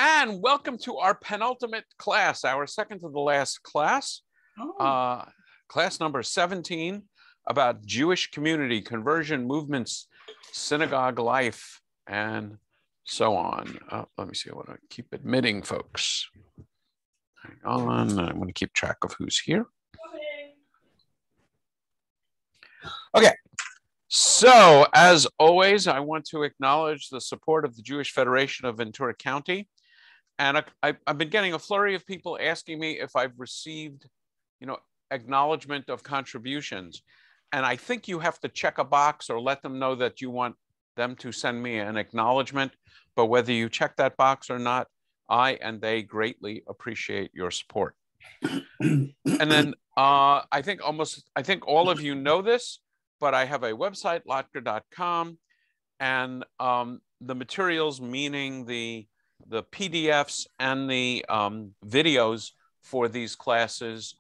And welcome to our penultimate class, our second to the last class, class number 17, about Jewish community, conversion movements, synagogue life, and so on. Let me see, I want to keep admitting folks. Hang on, I'm going to keep track of who's here. Okay. So, as always, I want to acknowledge the support of the Jewish Federation of Ventura County. And I've been getting a flurry of people asking me if I've received, acknowledgement of contributions. And I think you have to check a box or let them know that you want them to send me an acknowledgement. But whether you check that box or not, I and they greatly appreciate your support. And then I think all of you know this, but I have a website, lotka.com, and the materials, meaning the PDFs and the videos for these classes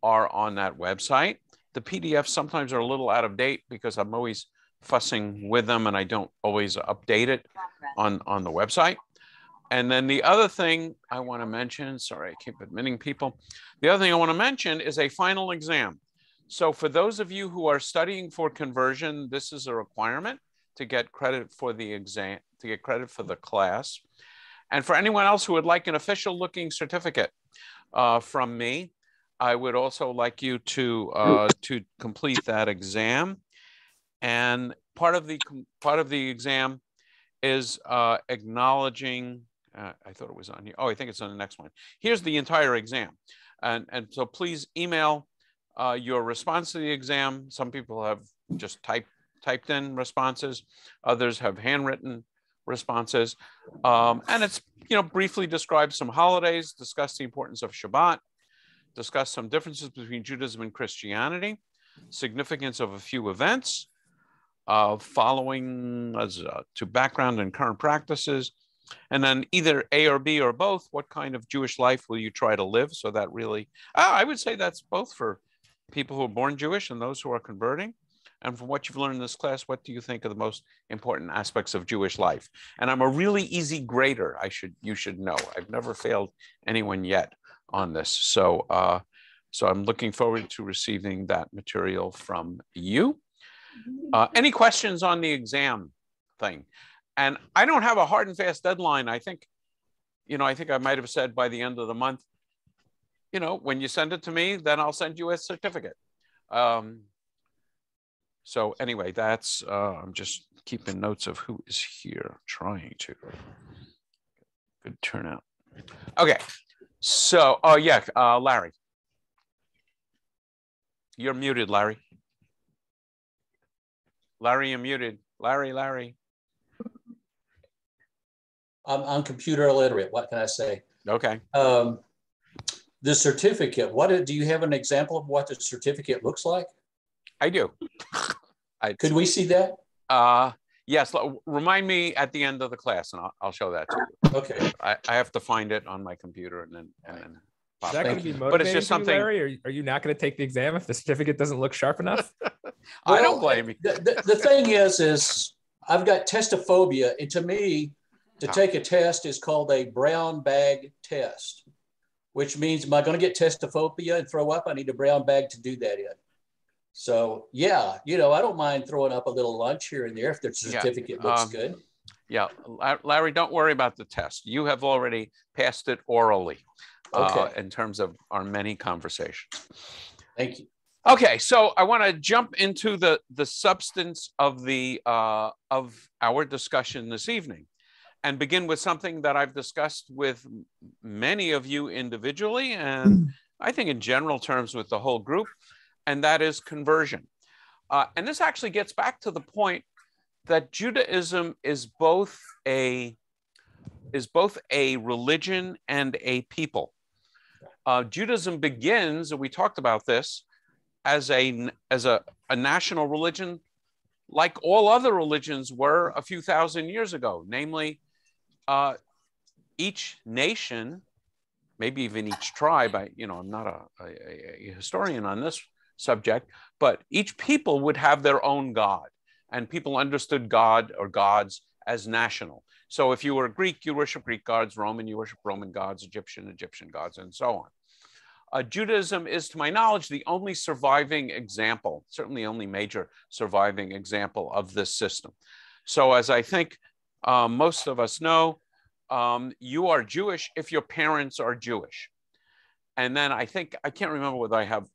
are on that website. The PDFs sometimes are a little out of date because I'm always fussing with them and I don't always update it on the website. And then the other thing I want to mention, sorry, I keep admitting people. The other thing I want to mention is a final exam. So for those of you who are studying for conversion, this is a requirement to get credit for the exam, to get credit for the class. And for anyone else who would like an official looking certificate from me, I would also like you to complete that exam. And part of the exam is acknowledging. I thought it was on here. Oh, I think it's on the next one. Here's the entire exam, and so please email your response to the exam. Some people have just typed in responses. Others have handwritten responses, and it's briefly describes some holidays, discuss the importance of Shabbat, discuss some differences between Judaism and Christianity, significance of a few events, following to background and current practices, and then either A or B or both. What kind of Jewish life will you try to live? So that really, I would say that's both for people who are born Jewish and those who are converting. And from what you've learned in this class, what do you think are the most important aspects of Jewish life? And I'm a really easy grader. You should know. I've never failed anyone yet on this. So I'm looking forward to receiving that material from you. Any questions on the exam thing? And I don't have a hard and fast deadline. I think I might have said by the end of the month, when you send it to me, then I'll send you a certificate. So anyway, that's, I'm just keeping notes of who is here, trying to. Good turnout. Okay, so, Larry. You're muted, Larry. Larry, you're muted. Larry. I'm computer illiterate. What can I say? Okay. The certificate, do you have an example of what the certificate looks like? I do. Could we see that? Yes. Remind me at the end of the class, and I'll show that to you. Okay. I have to find it on my computer and then. Is that going to be motivating but it's just something. You, Larry, or are you not going to take the exam if the certificate doesn't look sharp enough? I don't blame you. The thing is I've got testophobia, and to me, to take a test is called a brown bag test, which means, am I going to get testophobia and throw up? I need a brown bag to do that in. So yeah, I don't mind throwing up a little lunch here and there if the certificate looks good. Yeah, Larry, don't worry about the test. You have already passed it orally. Okay. In terms of our many conversations. Thank you. Okay, so I want to jump into the substance of of our discussion this evening, and begin with something that I've discussed with many of you individually, and I think in general terms with the whole group, and that is conversion. And this actually gets back to the point that Judaism is both a religion and a people. Judaism begins, and we talked about this, as a national religion, like all other religions were a few thousand years ago. Namely, each nation, maybe even each tribe. I'm not a historian on this subject, but each people would have their own God, and people understood God or gods as national. So if you were Greek, you worship Greek gods, Roman, you worship Roman gods, Egyptian gods, and so on. Judaism is, to my knowledge, the only surviving example, certainly only major surviving example of this system. So as I think most of us know, you are Jewish if your parents are Jewish. And then I think, I can't remember whether I have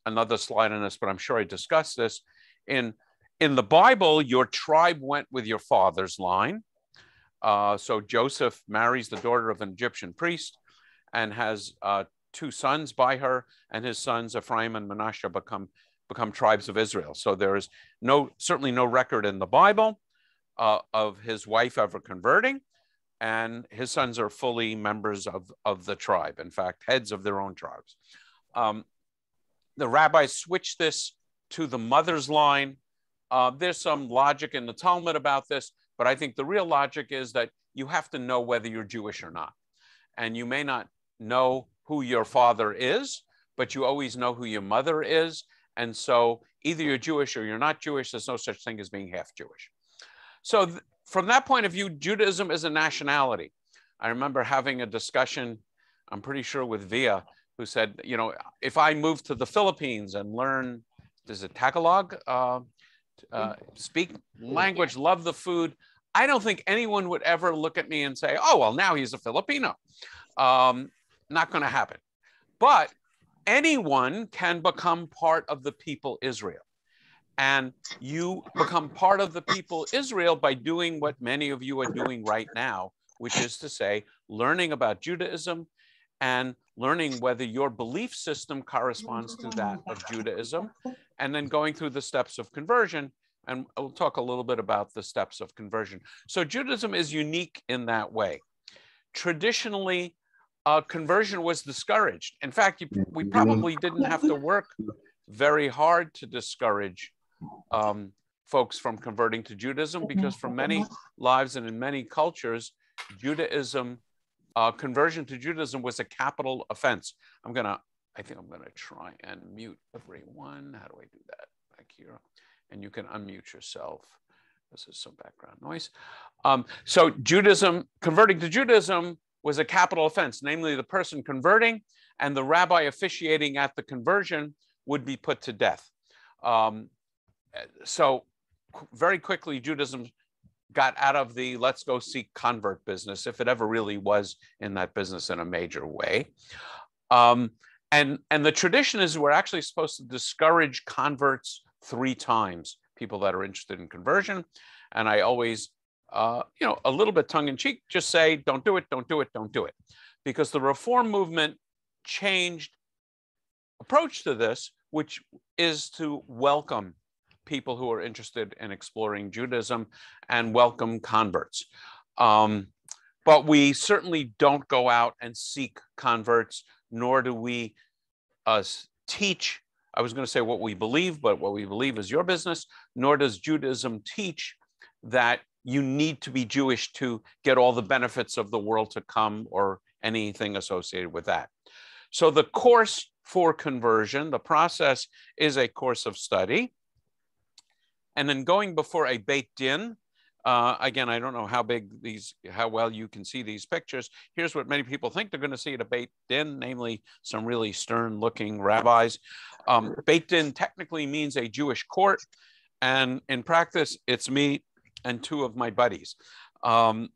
another slide on this, but I'm sure I discussed this. In the Bible, your tribe went with your father's line. So Joseph marries the daughter of an Egyptian priest and has 2 sons by her, and his sons Ephraim and Manasseh become tribes of Israel. So there is certainly no record in the Bible of his wife ever converting, and his sons are fully members of the tribe, in fact, heads of their own tribes. The rabbis switched this to the mother's line. There's some logic in the Talmud about this, but I think the real logic is that you have to know whether you're Jewish or not. And you may not know who your father is, but you always know who your mother is. And so either you're Jewish or you're not Jewish. There's no such thing as being half Jewish. So from that point of view, Judaism is a nationality. I remember having a discussion, I'm pretty sure with Via, who said, you know, if I move to the Philippines and learn, is it Tagalog? Speak language, love the food, I don't think anyone would ever look at me and say, oh, well, now he's a Filipino. Not going to happen. But anyone can become part of the people Israel. And you become part of the people Israel by doing what many of you are doing right now, which is to say, learning about Judaism and learning whether your belief system corresponds to that of Judaism, and then going through the steps of conversion. And we'll talk a little bit about the steps of conversion. So Judaism is unique in that way. Traditionally, conversion was discouraged. In fact, we probably didn't have to work very hard to discourage folks from converting to Judaism, because for many lives and in many cultures, Judaism, conversion to Judaism was a capital offense. I think I'm gonna try and mute everyone. How do I do that? Back here. And you can unmute yourself. This is some background noise. So Judaism, converting to Judaism was a capital offense, namely the person converting and the rabbi officiating at the conversion would be put to death. So very quickly, Judaism got out of the let's go seek convert business, if it ever really was in that business in a major way. And the tradition is we're actually supposed to discourage converts 3 times, people that are interested in conversion. And I always, a little bit tongue in cheek, just say, don't do it, don't do it, don't do it. Because the Reform movement changed approach to this, which is to welcome people who are interested in exploring Judaism and welcome converts. But we certainly don't go out and seek converts, nor do we teach, I was going to say what we believe, but what we believe is your business, nor does Judaism teach that you need to be Jewish to get all the benefits of the world to come or anything associated with that. So the course for conversion, the process is a course of study. And then going before a Beit Din, again, I don't know how well you can see these pictures. Here's what many people think they're going to see at a Beit Din, namely some really stern-looking rabbis. Beit Din technically means a Jewish court, and in practice, it's me and 2 of my buddies. And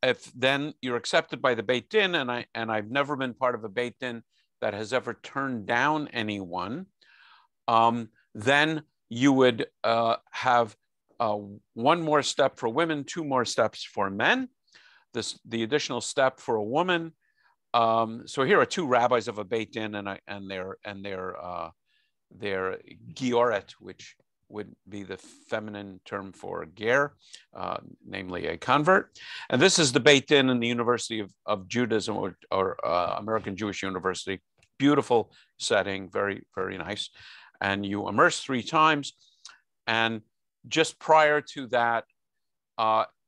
if then you're accepted by the Beit Din, and I've never been part of a Beit Din that has ever turned down anyone, then you would have 1 more step for women, 2 more steps for men. The additional step for a woman. So here are 2 rabbis of a Beit Din, and their gioret, which would be the feminine term for ger, namely a convert. And this is the Beit Din in the University of Judaism or American Jewish University. Beautiful setting, very, very nice. And you immerse 3 times. And just prior to that,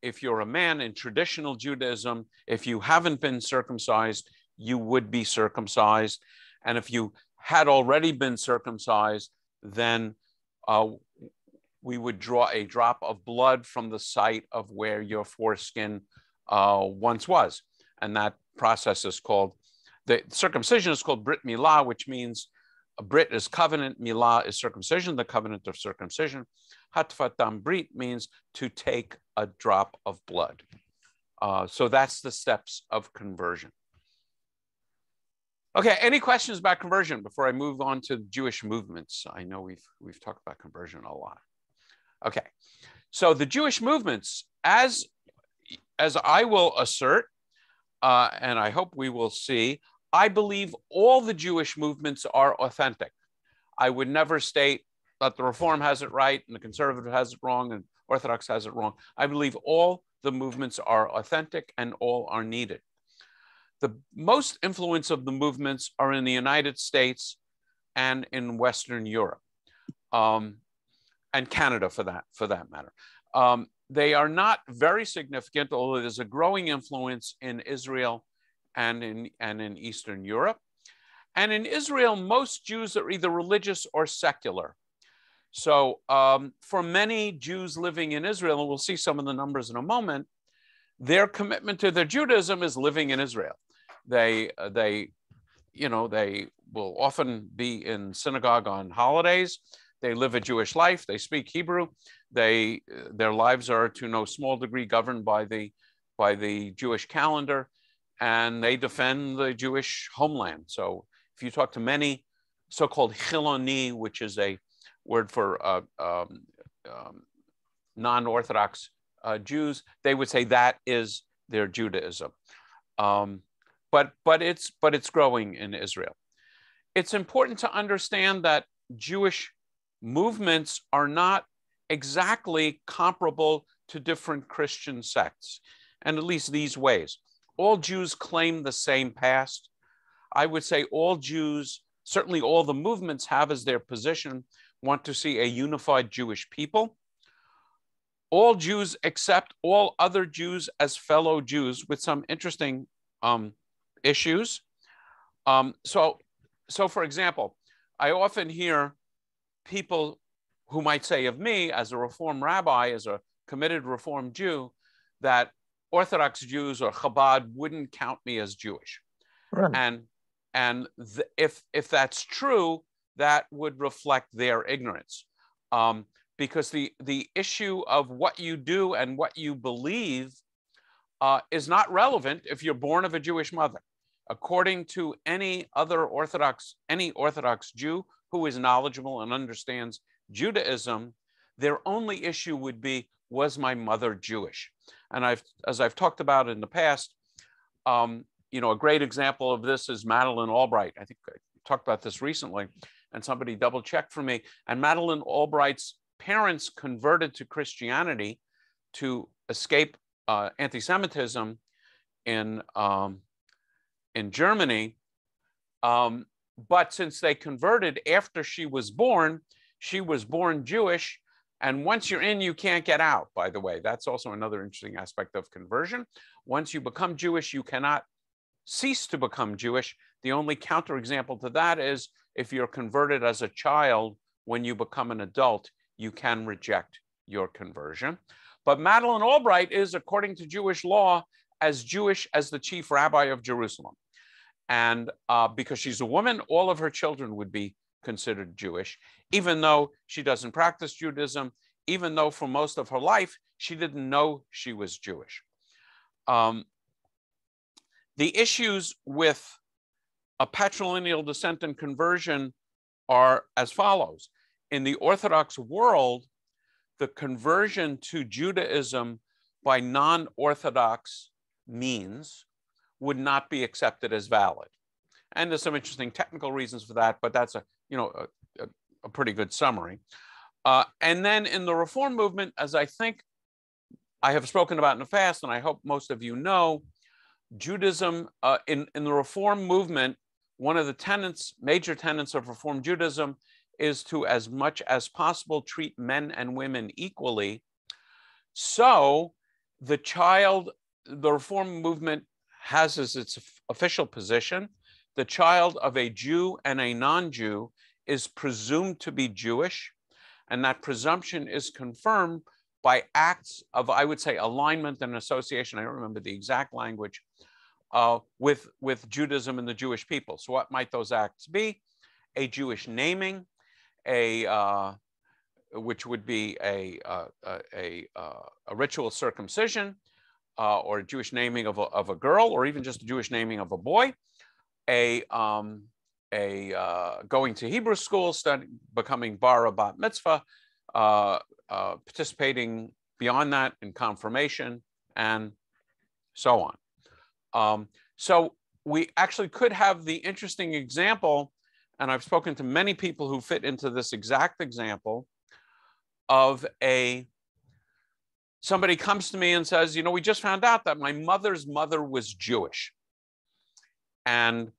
if you're a man in traditional Judaism, if you haven't been circumcised, you would be circumcised. And if you had already been circumcised, then we would draw a drop of blood from the site of where your foreskin once was. And that process is called, the circumcision is called Brit Milah, which means Brit is covenant, Milah is circumcision, the covenant of circumcision. Hatfat dam Brit means to take a drop of blood. So that's the steps of conversion. Okay, any questions about conversion before I move on to Jewish movements? I know we've talked about conversion a lot. Okay, so the Jewish movements, as I will assert, and I hope we will see, I believe all the Jewish movements are authentic. I would never state that the Reform has it right and the Conservative has it wrong and Orthodox has it wrong. I believe all the movements are authentic and all are needed. The most influence of the movements are in the United States and in Western Europe, and Canada for that matter. They are not very significant, although there's a growing influence in Israel and in Eastern Europe. And in Israel, most Jews are either religious or secular. So for many Jews living in Israel, and we'll see some of the numbers in a moment, their commitment to their Judaism is living in Israel. They will often be in synagogue on holidays. They live a Jewish life. They speak Hebrew. Their lives are to no small degree governed by the Jewish calendar, and they defend the Jewish homeland. So if you talk to many so-called Chiloni, which is a word for non-Orthodox Jews, they would say that is their Judaism. But it's growing in Israel. It's important to understand that Jewish movements are not exactly comparable to different Christian sects, and at least these ways. All Jews claim the same past. I would say all Jews, certainly all the movements have as their position, want to see a unified Jewish people. All Jews accept all other Jews as fellow Jews with some interesting issues. So for example, I often hear people who might say of me as a Reform rabbi, as a committed Reform Jew, that Orthodox Jews or Chabad wouldn't count me as Jewish. Right. And if that's true, that would reflect their ignorance. Because the issue of what you do and what you believe is not relevant if you're born of a Jewish mother. According to any Orthodox Jew who is knowledgeable and understands Judaism, their only issue would be, was my mother Jewish? And as I've talked about in the past, a great example of this is Madeleine Albright. I think I talked about this recently, and somebody double checked for me. And Madeleine Albright's parents converted to Christianity to escape anti-Semitism in Germany. But since they converted after she was born Jewish. And once you're in, you can't get out, by the way. That's also another interesting aspect of conversion. Once you become Jewish, you cannot cease to become Jewish. The only counterexample to that is if you're converted as a child, when you become an adult, you can reject your conversion. But Madeleine Albright is, according to Jewish law, as Jewish as the chief rabbi of Jerusalem. And because she's a woman, all of her children would be considered Jewish, even though she doesn't practice Judaism, even though for most of her life, she didn't know she was Jewish. The issues with a patrilineal descent and conversion are as follows. In the Orthodox world, the conversion to Judaism by non-Orthodox means would not be accepted as valid. And there's some interesting technical reasons for that, but that's a pretty good summary. And then in the Reform movement, as I think I have spoken about in the past, and I hope most of you know, Judaism, in the Reform movement, one of the major tenets of Reform Judaism is to, as much as possible, treat men and women equally. So the Reform movement has as its official position, the child of a Jew and a non-Jew is presumed to be Jewish, And that presumption is confirmed by acts of, I would say, alignment and association. I don't remember the exact language, with Judaism and the Jewish people. So what might those acts be? A Jewish naming, which would be a ritual circumcision, or a Jewish naming of a girl, or even just a Jewish naming of a boy, going to Hebrew school, becoming bar or bat mitzvah, participating beyond that in confirmation, and so on. So we actually could have the interesting example, and I've spoken to many people who fit into this exact example, of somebody comes to me and says, you know, we just found out that my mother's mother was Jewish. And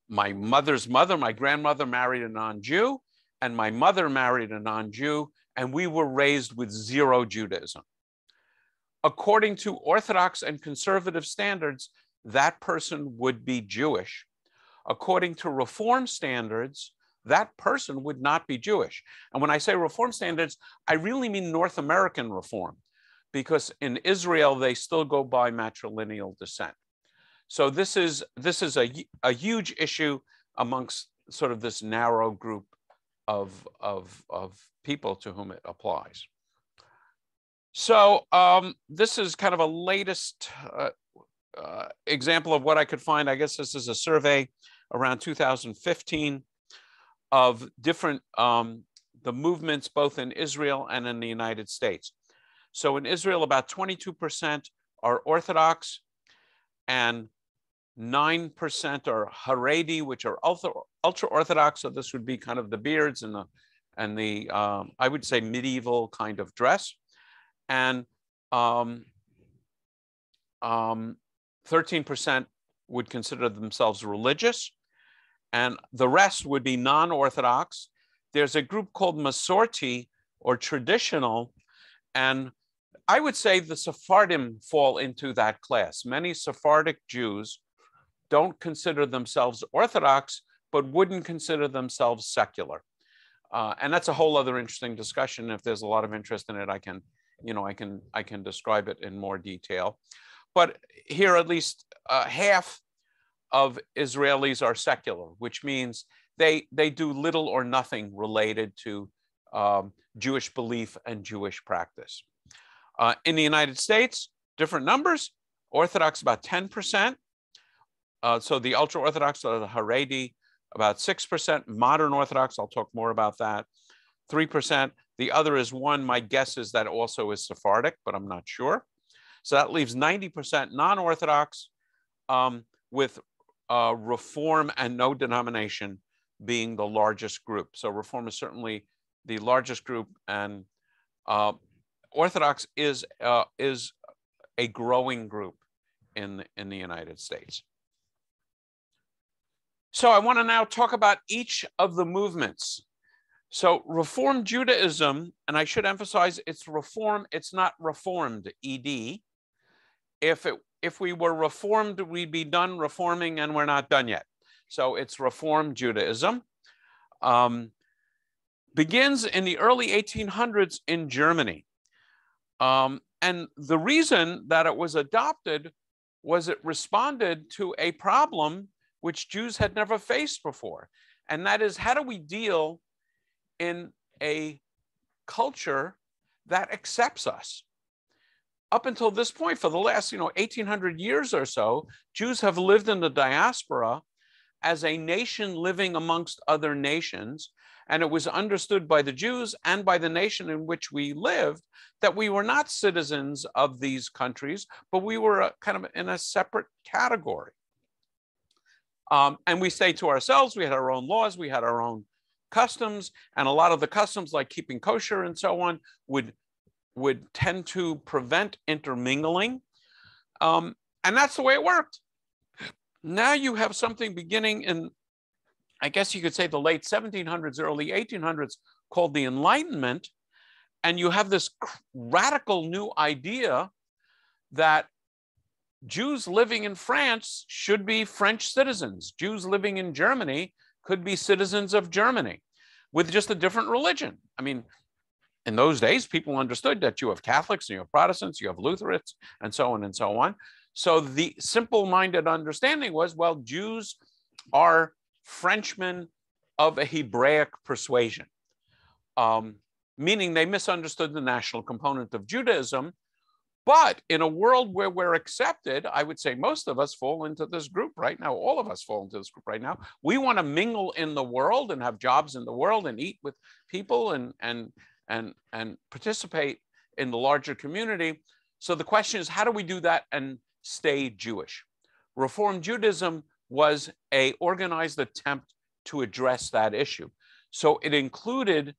my mother's mother, my grandmother, married a non-Jew, and my mother married a non-Jew, and we were raised with zero Judaism. According to Orthodox and conservative standards, that person would be Jewish. According to Reform standards, that person would not be Jewish. And when I say Reform standards, I really mean North American Reform, because in Israel, they still go by matrilineal descent. So this is a huge issue amongst sort of this narrow group of people to whom it applies. So this is kind of a latest example of what I could find. I guess this is a survey around 2015 of different, the movements both in Israel and in the United States. So in Israel, about 22% are Orthodox, and 9% are Haredi, which are ultra-Orthodox. So this would be kind of the beards and the I would say medieval kind of dress. And 13% would consider themselves religious, and the rest would be non-Orthodox. There's a group called Masorti, or traditional, and I would say the Sephardim fall into that class. Many Sephardic Jews don't consider themselves Orthodox, but wouldn't consider themselves secular. And that's a whole other interesting discussion. If there's a lot of interest in it, I can describe it in more detail. But here, at least half of Israelis are secular, which means they do little or nothing related to Jewish belief and Jewish practice. In the United States, different numbers. Orthodox about 10%. So the ultra-Orthodox are the Haredi, about 6%. Modern Orthodox, I'll talk more about that, 3%. The other is 1. My guess is that also is Sephardic, but I'm not sure. So that leaves 90% non-Orthodox, with Reform and no denomination being the largest group. So Reform is certainly the largest group, and Orthodox is a growing group in the United States. So I want to now talk about each of the movements. So Reform Judaism, and I should emphasize it's Reform, it's not Reformed, ED. If we were Reformed, we'd be done reforming, and we're not done yet. So it's Reform Judaism. Begins in the early 1800s in Germany. And the reason that it was adopted was it responded to a problem which Jews had never faced before. And that is, how do we deal in a culture that accepts us? Up until this point, for the last 1800 years or so, Jews have lived in the diaspora as a nation living amongst other nations. And it was understood by the Jews and by the nation in which we lived that we were not citizens of these countries, but we were kind of in a separate category. And we say to ourselves, we had our own laws, we had our own customs, and a lot of the customs, like keeping kosher and so on, would tend to prevent intermingling. And that's the way it worked. Now you have something beginning in, I guess you could say, the late 1700s, early 1800s, called the Enlightenment. And you have this radical new idea that Jews living in France should be French citizens. Jews living in Germany could be citizens of Germany. with just a different religion. I mean, in those days, people understood that you have Catholics and you have Protestants, you have Lutherans, and so on and so on. So the simple-minded understanding was, well, Jews are Frenchmen of a Hebraic persuasion, meaning they misunderstood the national component of Judaism. But in a world where we're accepted, I would say most of us fall into this group right now. All of us fall into this group right now. We want to mingle in the world and have jobs in the world and eat with people and participate in the larger community. So the question is, how do we do that and stay Jewish? Reform Judaism was an organized attempt to address that issue. So it included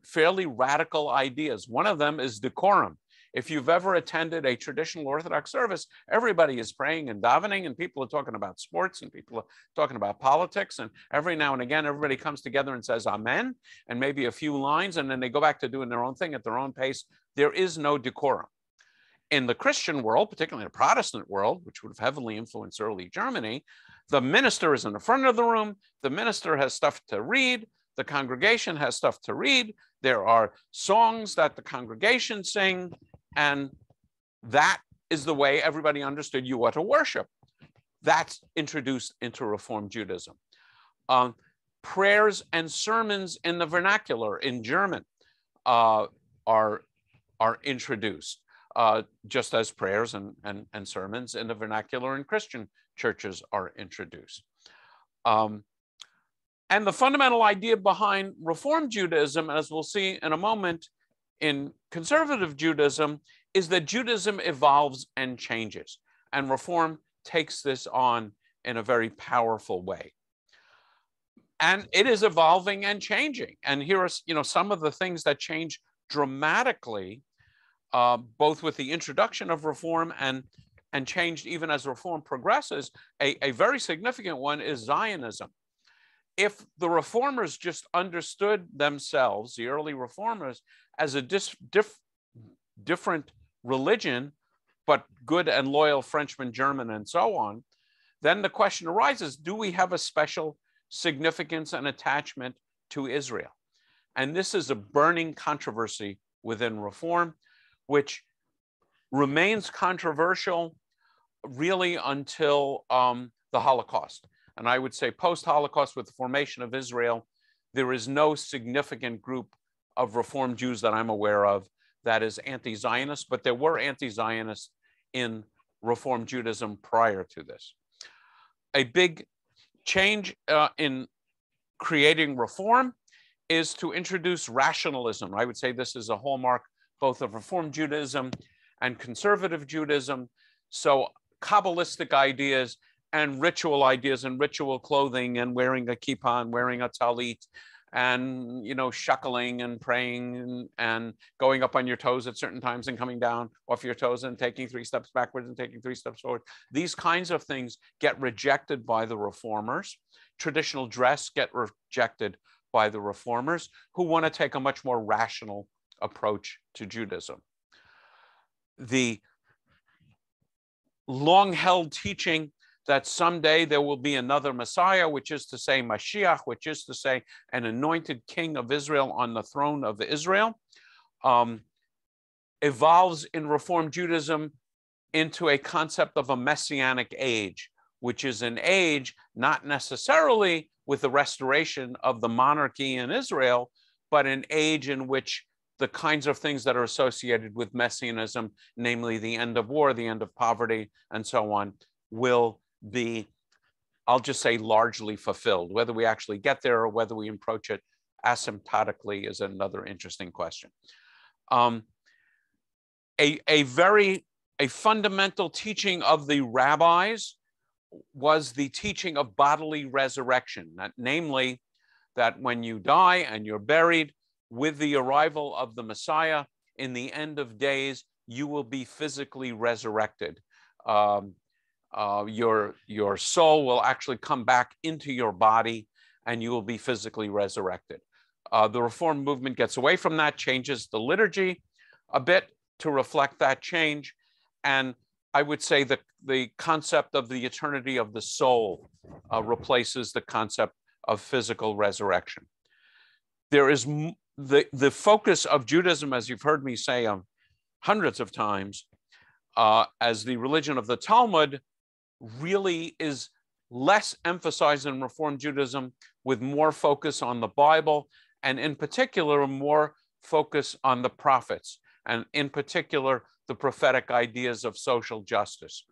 fairly radical ideas. One of them is decorum. If you've ever attended a traditional Orthodox service, everybody is praying and davening, and people are talking about sports, and people are talking about politics, and every now and again, everybody comes together and says amen, and maybe a few lines, and then they go back to doing their own thing at their own pace. There is no decorum. In the Christian world, particularly the Protestant world, which would have heavily influenced early Germany, the minister is in the front of the room, the minister has stuff to read, the congregation has stuff to read, there are songs that the congregation sing, and that is the way everybody understood you ought to worship. That's introduced into Reform Judaism. Prayers and sermons in the vernacular in German are introduced, just as prayers and sermons in the vernacular in Christian churches are introduced. And the fundamental idea behind Reform Judaism, as we'll see in a moment, in conservative Judaism, is that Judaism evolves and changes, and Reform takes this on in a very powerful way. And it is evolving and changing. And here are some of the things that change dramatically, both with the introduction of Reform and changed even as Reform progresses. A very significant one is Zionism. If the Reformers just understood themselves, the early Reformers, as a different religion, but good and loyal Frenchman, German, and so on, then the question arises, do we have a special significance and attachment to Israel? And this is a burning controversy within Reform, which remains controversial really until the Holocaust. And I would say post-Holocaust, with the formation of Israel, there is no significant group of Reform Jews that I'm aware of that is anti-Zionist, but there were anti-Zionists in Reform Judaism prior to this. A big change in creating Reform is to introduce rationalism. I would say this is a hallmark both of Reform Judaism and conservative Judaism. So Kabbalistic ideas and ritual ideas and ritual clothing and wearing a kippah and wearing a talit and shuckling and praying and going up on your toes at certain times and coming down off your toes and taking 3 steps backwards and taking 3 steps forward. These kinds of things get rejected by the Reformers. Traditional dress get rejected by the Reformers, who want to take a much more rational approach to Judaism. The long-held teaching that someday there will be another Messiah, which is to say Mashiach, which is to say an anointed king of Israel on the throne of Israel, evolves in Reform Judaism into a concept of a messianic age, which is an age not necessarily with the restoration of the monarchy in Israel, but an age in which the kinds of things that are associated with messianism, namely the end of war, the end of poverty, and so on, will be, I'll just say, largely fulfilled. Whether we actually get there or whether we approach it asymptotically is another interesting question. A fundamental teaching of the rabbis was the teaching of bodily resurrection, namely that when you die and you're buried, with the arrival of the Messiah in the end of days, you will be physically resurrected. Your soul will actually come back into your body and you will be physically resurrected. The Reform movement gets away from that, changes the liturgy a bit to reflect that change. And I would say that the concept of the eternity of the soul replaces the concept of physical resurrection. there is the focus of Judaism, as you've heard me say hundreds of times, as the religion of the Talmud, really is less emphasized in Reform Judaism, with more focus on the Bible, and in particular, more focus on the prophets, and in particular, the prophetic ideas of social justice,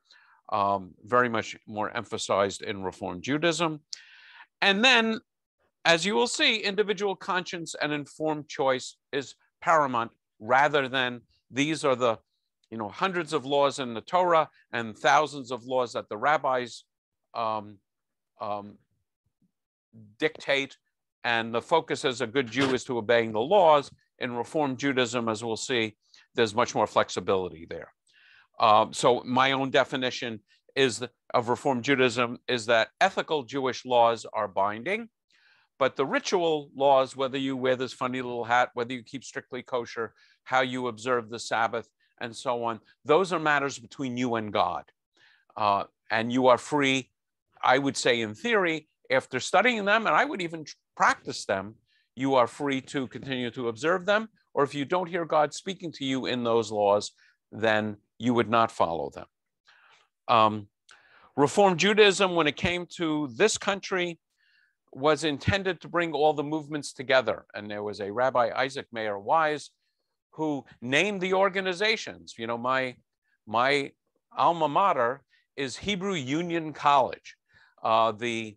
very much more emphasized in Reform Judaism. And then, as you will see, individual conscience and informed choice is paramount, rather than these are the hundreds of laws in the Torah and thousands of laws that the rabbis dictate, and the focus as a good Jew is to obeying the laws. In Reform Judaism, as we'll see, there's much more flexibility there. So my own definition of Reform Judaism is that ethical Jewish laws are binding, but the ritual laws, whether you wear this funny little hat, whether you keep strictly kosher, how you observe the Sabbath, and so on, those are matters between you and God. And you are free, I would say in theory, after studying them, and I would even practice them, you are free to continue to observe them. Or if you don't hear God speaking to you in those laws, then you would not follow them. Reform Judaism, when it came to this country, was intended to bring all the movements together. And there was a Rabbi Isaac Mayer Wise who named the organizations. My alma mater is Hebrew Union College. The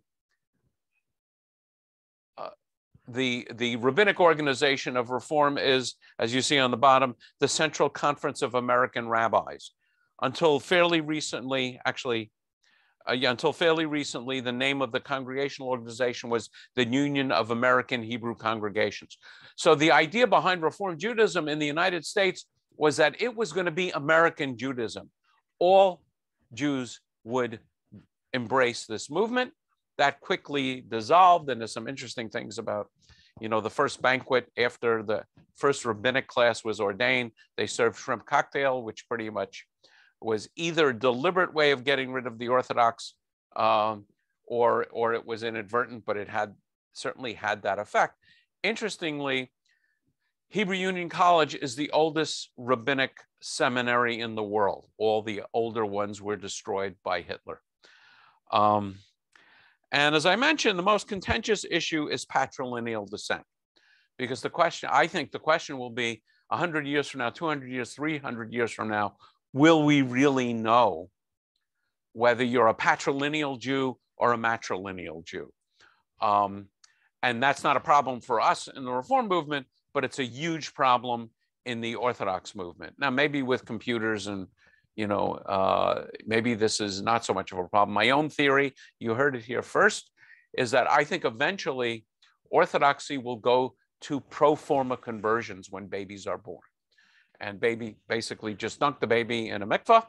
rabbinic organization of Reform is, as you see on the bottom, the Central Conference of American Rabbis. Until fairly recently, the name of the congregational organization was the Union of American Hebrew Congregations. So the idea behind Reform Judaism in the United States was that it was going to be American Judaism. All Jews would embrace this movement. That quickly dissolved, and there's some interesting things about, the first banquet after the first rabbinic class was ordained, they served shrimp cocktail, which pretty much was either a deliberate way of getting rid of the Orthodox, or it was inadvertent, but it certainly had that effect. Interestingly, Hebrew Union College is the oldest rabbinic seminary in the world. All the older ones were destroyed by Hitler. And as I mentioned, the most contentious issue is patrilineal descent, because I think the question will be 100 years from now, 200 years, 300 years from now, will we really know whether you're a patrilineal Jew or a matrilineal Jew? And that's not a problem for us in the Reform movement, but it's a huge problem in the Orthodox movement. Now, maybe with computers and maybe this is not so much of a problem. My own theory, you heard it here first, is that I think eventually Orthodoxy will go to pro forma conversions when babies are born. And basically just dunk the baby in a mikvah.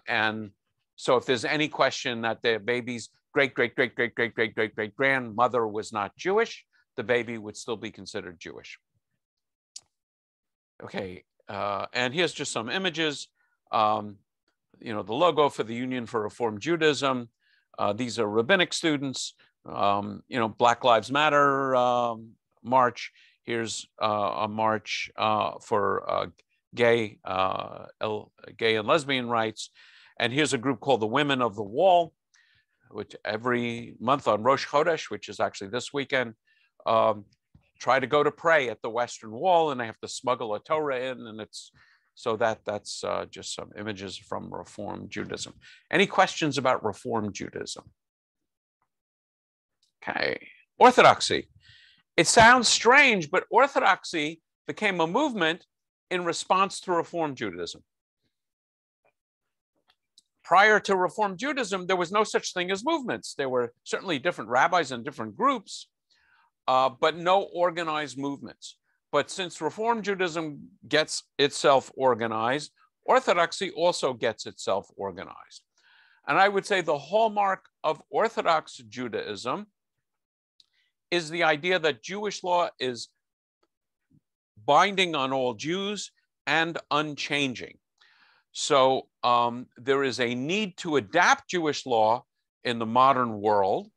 And so if there's any question that the baby's great-great-great-great-great-great-great-great-grandmother was not Jewish, the baby would still be considered Jewish. Okay, and here's just some images. The logo for the Union for Reform Judaism. These are rabbinic students. Black Lives Matter march. Here's a march for gay and lesbian rights. And here's a group called the Women of the Wall, which every month on Rosh Chodesh, which is actually this weekend, try to go to pray at the Western Wall, and they have to smuggle a Torah in, and that's just some images from Reform Judaism. Any questions about Reform Judaism? Okay, Orthodoxy. It sounds strange, but Orthodoxy became a movement in response to Reform Judaism. Prior to Reform Judaism, there was no such thing as movements. There were certainly different rabbis and different groups, but no organized movements. But since Reform Judaism gets itself organized, Orthodoxy also gets itself organized. And I would say the hallmark of Orthodox Judaism is the idea that Jewish law is binding on all Jews and unchanging. So there is a need to adapt Jewish law in the modern world.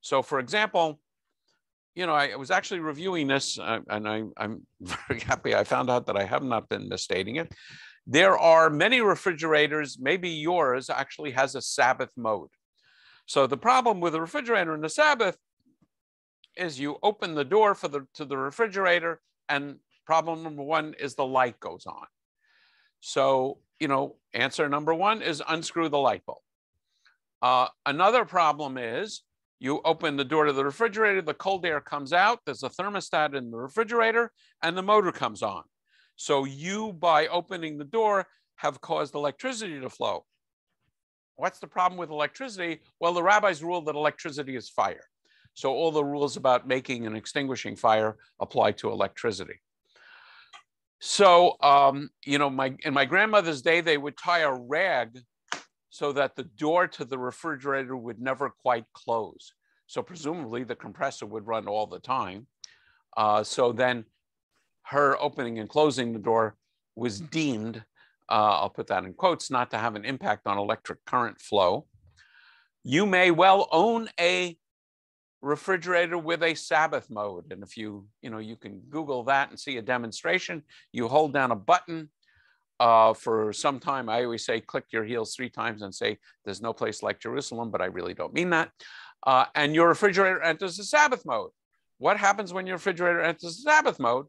So for example, I was actually reviewing this, and I'm very happy I found out that I have not been misstating it. There are many refrigerators, maybe yours actually has a Sabbath mode. So the problem with a refrigerator in the Sabbath is you open the door to the refrigerator, and problem number one is the light goes on. So, answer number one is unscrew the light bulb. Another problem is you open the door to the refrigerator, the cold air comes out, there's a thermostat in the refrigerator, and the motor comes on. So you, by opening the door, have caused electricity to flow. What's the problem with electricity? Well, the rabbis rule that electricity is fire. So all the rules about making and extinguishing fire apply to electricity. So, in my grandmother's day, they would tie a rag so that the door to the refrigerator would never quite close. So presumably the compressor would run all the time. So then her opening and closing the door was deemed, I'll put that in quotes, not to have an impact on electric current flow. You may well own a refrigerator with a Sabbath mode. And if you can Google that and see a demonstration, you hold down a button for some time. I always say, click your heels 3 times and say, there's no place like Jerusalem, but I really don't mean that. And your refrigerator enters the Sabbath mode. What happens when your refrigerator enters the Sabbath mode?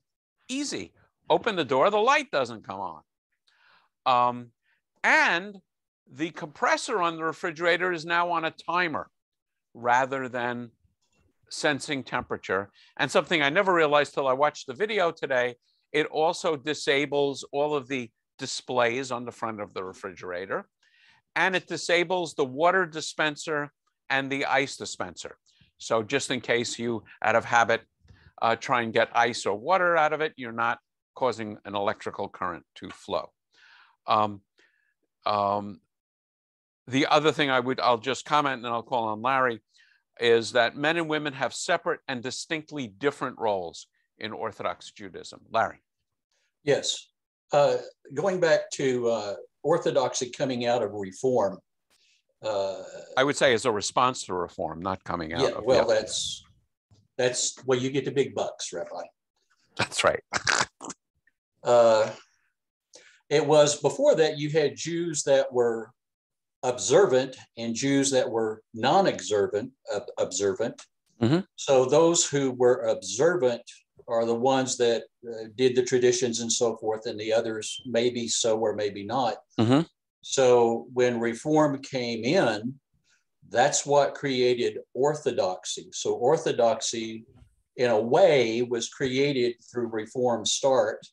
Easy. Open the door, the light doesn't come on. And the compressor on the refrigerator is now on a timer rather than sensing temperature. And something I never realized till I watched the video today, it also disables all of the displays on the front of the refrigerator. And it disables the water dispenser and the ice dispenser. So just in case you, out of habit, try and get ice or water out of it, you're not causing an electrical current to flow. The other thing I'll just comment, and then I'll call on Larry, is that men and women have separate and distinctly different roles in Orthodox Judaism. Larry. Yes. Going back to Orthodoxy coming out of Reform. I would say as a response to Reform, not coming out of. Well, that's where you get the big bucks, Rabbi. That's right. It was before that you had Jews that were observant and Jews that were non-observant. Mm-hmm. So those who were observant are the ones that did the traditions and so forth, and the others maybe so or maybe not. Mm-hmm. So when Reform came in, that's what created Orthodoxy. So Orthodoxy, in a way, was created through Reform start.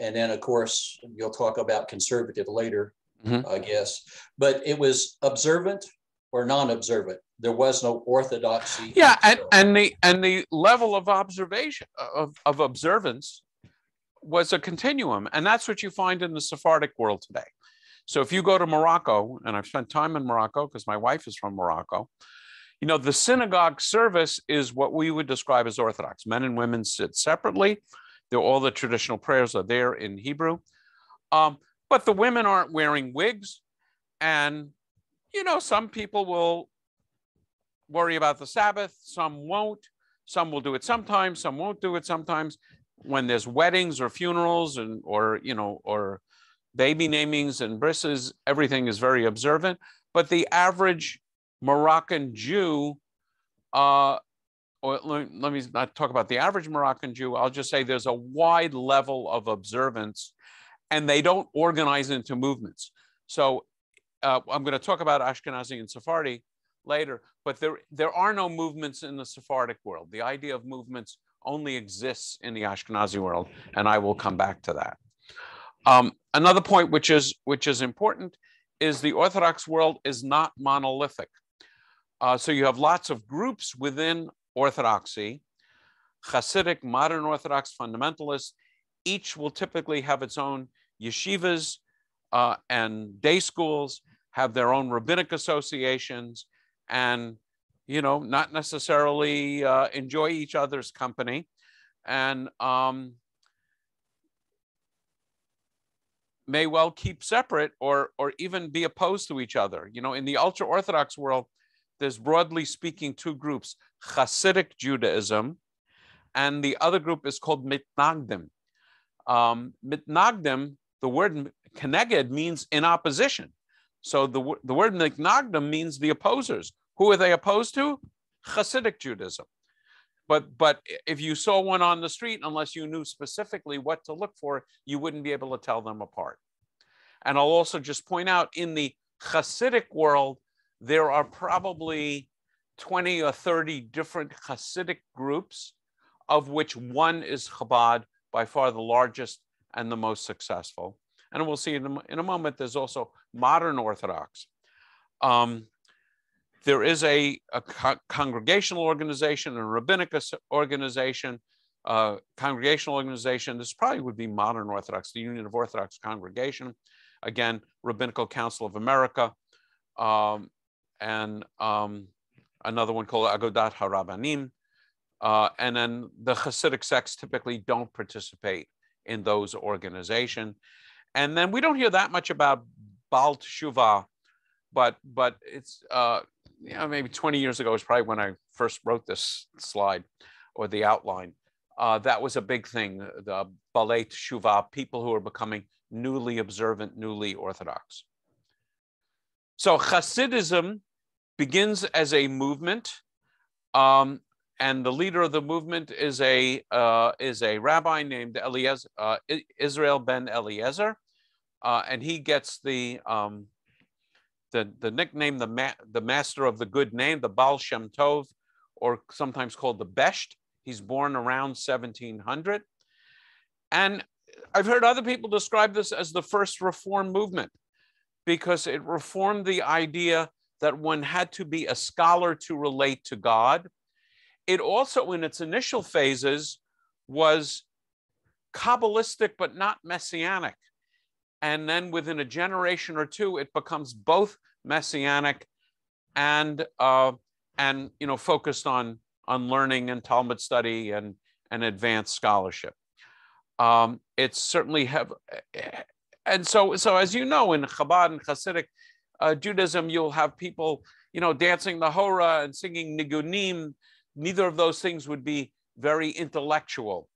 And then, of course, you'll talk about conservative later, mm-hmm. I guess. But it was observant or non-observant. There was no orthodoxy. Yeah, and the level of observation of observance was a continuum, and that's what you find in the Sephardic world today. So if you go to Morocco, and I've spent time in Morocco because my wife is from Morocco, the synagogue service is what we would describe as Orthodox. Men and women sit separately. All the traditional prayers are there in Hebrew, but the women aren't wearing wigs, and some people will worry about the Sabbath, some won't. Some will do it sometimes, some won't do it sometimes. When there's weddings or funerals or baby namings and brisses, everything is very observant. But the average Moroccan Jew, or let me not talk about the average Moroccan Jew, I'll just say there's a wide level of observance, and they don't organize into movements. So I'm going to talk about Ashkenazi and Sephardi later, but there are no movements in the Sephardic world. The idea of movements only exists in the Ashkenazi world, and I will come back to that. Another point which is important is the Orthodox world is not monolithic. So you have lots of groups within Orthodoxy, Hasidic, modern Orthodox, fundamentalists. Each will typically have its own yeshivas and day schools, have their own rabbinic associations, and not necessarily enjoy each other's company, and may well keep separate or even be opposed to each other. In the ultra-Orthodox world, there's broadly speaking two groups, Hasidic Judaism, and the other group is called Mitnagdim. Mitnagdim, the word keneged means in opposition. So the word Mitnagdim means the opposers. Who are they opposed to? Hasidic Judaism. But if you saw one on the street, unless you knew specifically what to look for, you wouldn't be able to tell them apart. And I'll also just point out, in the Hasidic world, there are probably 20 or 30 different Hasidic groups, of which one is Chabad, by far the largest and the most successful. And we'll see in a moment, there's also modern Orthodox. There is a congregational organization, a rabbinic organization, congregational organization. This probably would be modern Orthodox, the Union of Orthodox Congregation. Again, Rabbinical Council of America, and another one called Agudat HaRabbanim. And then the Hasidic sects typically don't participate in those organizations. And then we don't hear that much about Baal Teshuvah, but it's, maybe 20 years ago is probably when I first wrote this slide or the outline. That was a big thing, the Baalei Teshuvah, people who are becoming newly observant, newly Orthodox. So Hasidism begins as a movement, and the leader of the movement is a rabbi named Israel ben Eliezer, and he gets the nickname, the master of the good name, the Baal Shem Tov, or sometimes called the Besht. He's born around 1700, and I've heard other people describe this as the first Reform movement, because it reformed the idea that one had to be a scholar to relate to God. It also, in its initial phases, was Kabbalistic, but not messianic. And then within a generation or two, it becomes both messianic and focused on learning and Talmud study and advanced scholarship. It's certainly and so as you know, in Chabad and Hasidic Judaism, you'll have people, dancing the Hora and singing Nigunim. Neither of those things would be very intellectual.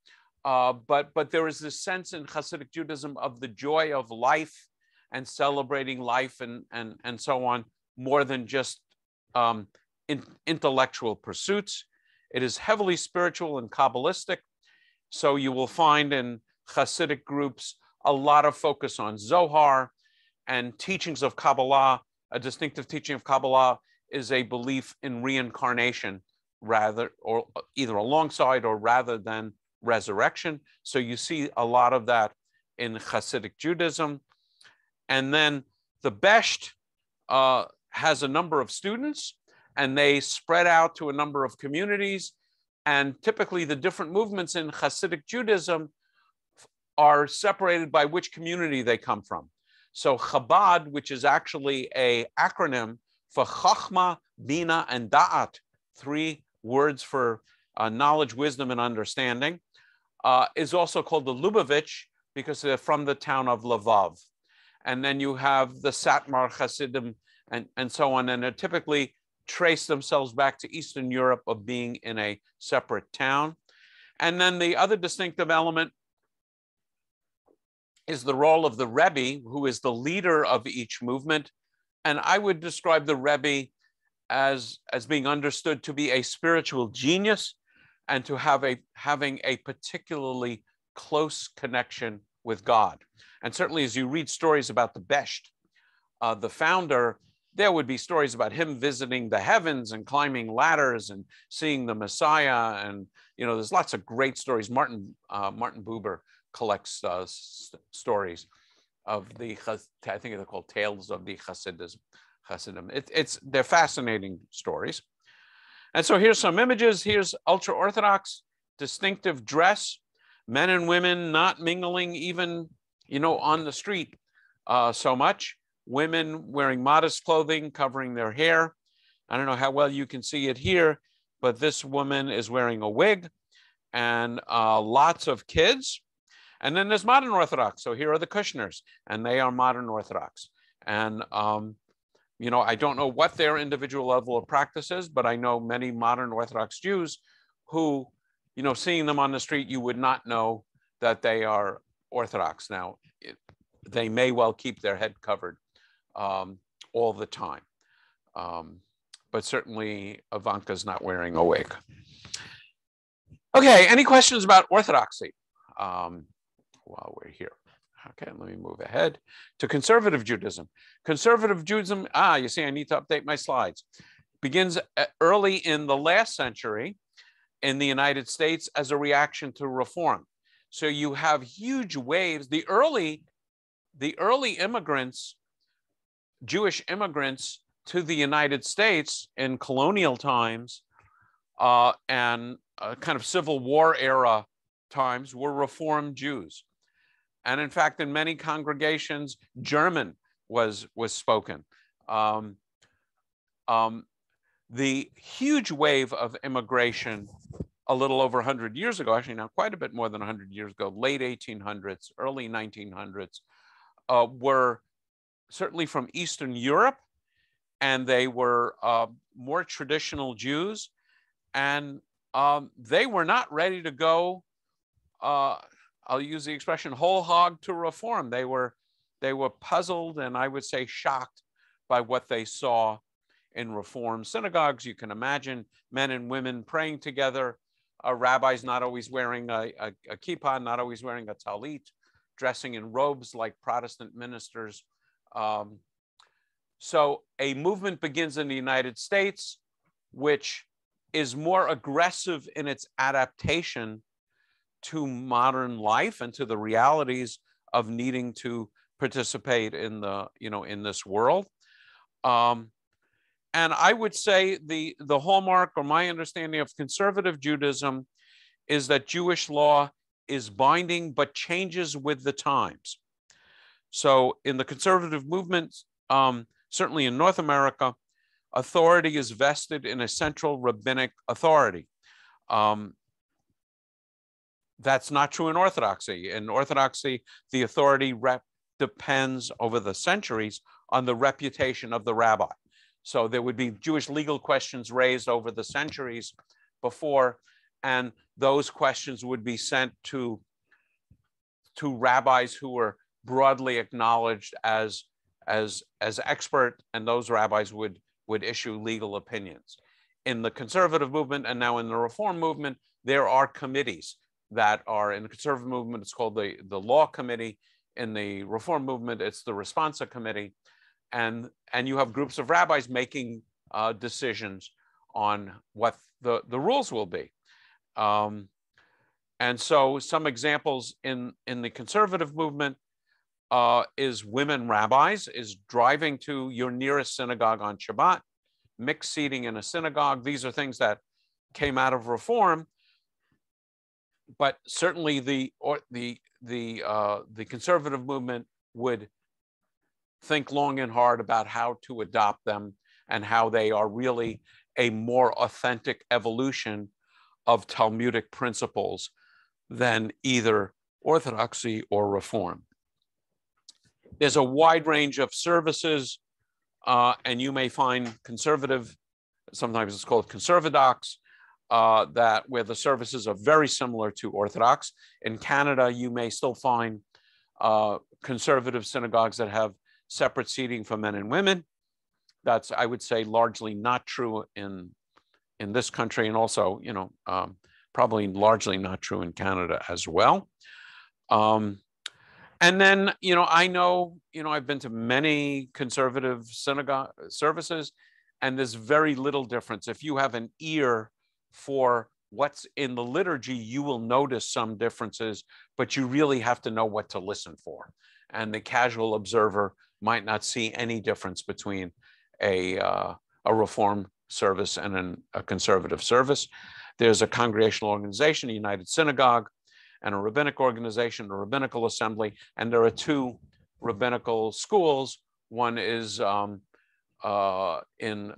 But there is this sense in Hasidic Judaism of the joy of life and celebrating life and so on, more than just intellectual pursuits. It is heavily spiritual and Kabbalistic. So you will find in Hasidic groups a lot of focus on Zohar and teachings of Kabbalah. A distinctive teaching of Kabbalah is a belief in reincarnation, either alongside or rather than resurrection. So you see a lot of that in Hasidic Judaism. And then the Besht has a number of students, and they spread out to a number of communities. And typically the different movements in Hasidic Judaism are separated by which community they come from. So Chabad, which is actually an acronym for Chachma, Bina, and Da'at, 3 words for knowledge, wisdom, and understanding, is also called the Lubavitch because they're from the town of Lvov. And then you have the Satmar Hasidim and so on, and they typically trace themselves back to Eastern Europe of being in a separate town. And then the other distinctive element is the role of the Rebbe, who is the leader of each movement. And I would describe the Rebbe as being understood to be a spiritual genius and to having a particularly close connection with God. And certainly as you read stories about the Besht, the founder, there would be stories about him visiting the heavens and climbing ladders and seeing the Messiah. And, there's lots of great stories. Martin Buber collects stories of I think they're called Tales of the Hasidim. They're fascinating stories. And so here's some images. Here's ultra-Orthodox, distinctive dress, men and women not mingling even, on the street so much. Women wearing modest clothing, covering their hair. I don't know how well you can see it here, but this woman is wearing a wig, and lots of kids. And then there's modern Orthodox. So here are the Kushners, and they are modern Orthodox. And You know, I don't know what their individual level of practice is, but I know many modern Orthodox Jews who, you know, seeing them on the street, you would not know that they are Orthodox. Now, they may well keep their head covered all the time. But certainly Ivanka's not wearing a wig. Okay, any questions about Orthodoxy while we're here? Okay, let me move ahead to conservative Judaism. Conservative Judaism, you see, I need to update my slides. Begins early in the last century in the United States as a reaction to reform. So you have huge waves. The early immigrants, Jewish immigrants to the United States in colonial times and kind of Civil War era times were Reformed Jews. And in fact, in many congregations, German was spoken. The huge wave of immigration a little over 100 years ago, actually now quite a bit more than 100 years ago, late 1800s, early 1900s, were certainly from Eastern Europe, and they were more traditional Jews, and they were not ready to go, I'll use the expression whole hog to reform. They were puzzled and I would say shocked by what they saw in Reform synagogues. You can imagine men and women praying together, rabbis not always wearing a kippah, not always wearing a talit, dressing in robes like Protestant ministers. So a movement begins in the United States, which is more aggressive in its adaptation to modern life and to the realities of needing to participate in the, in this world. And I would say the hallmark, or my understanding of conservative Judaism, is that Jewish law is binding but changes with the times. So in the conservative movement, certainly in North America, authority is vested in a central rabbinic authority. That's not true in Orthodoxy. In Orthodoxy, the authority depends over the centuries on the reputation of the rabbi. So there would be Jewish legal questions raised over the centuries before, and those questions would be sent to rabbis who were broadly acknowledged as expert, and those rabbis would issue legal opinions. In the conservative movement and now in the Reform movement, there are committees that are, in the conservative movement, it's called the Law Committee. In the Reform movement, it's the Responsa Committee. And you have groups of rabbis making decisions on what the rules will be. And so some examples in the conservative movement is women rabbis, is driving to your nearest synagogue on Shabbat, mixed seating in a synagogue. These are things that came out of Reform, but certainly the conservative movement would think long and hard about how to adopt them and how they are really a more authentic evolution of Talmudic principles than either Orthodoxy or Reform. There's a wide range of services, and you may find conservative, sometimes it's called conservadox, where the services are very similar to Orthodox. In Canada, you may still find conservative synagogues that have separate seating for men and women. That's, I would say, largely not true in this country, and also, probably largely not true in Canada as well. And then, I know, I've been to many conservative synagogue services, and there's very little difference. If you have an ear for what's in the liturgy, you will notice some differences, but you really have to know what to listen for. And the casual observer might not see any difference between a Reform service and a conservative service. There's a congregational organization, a United Synagogue, and a rabbinic organization, a rabbinical assembly, and there are two rabbinical schools. One is in the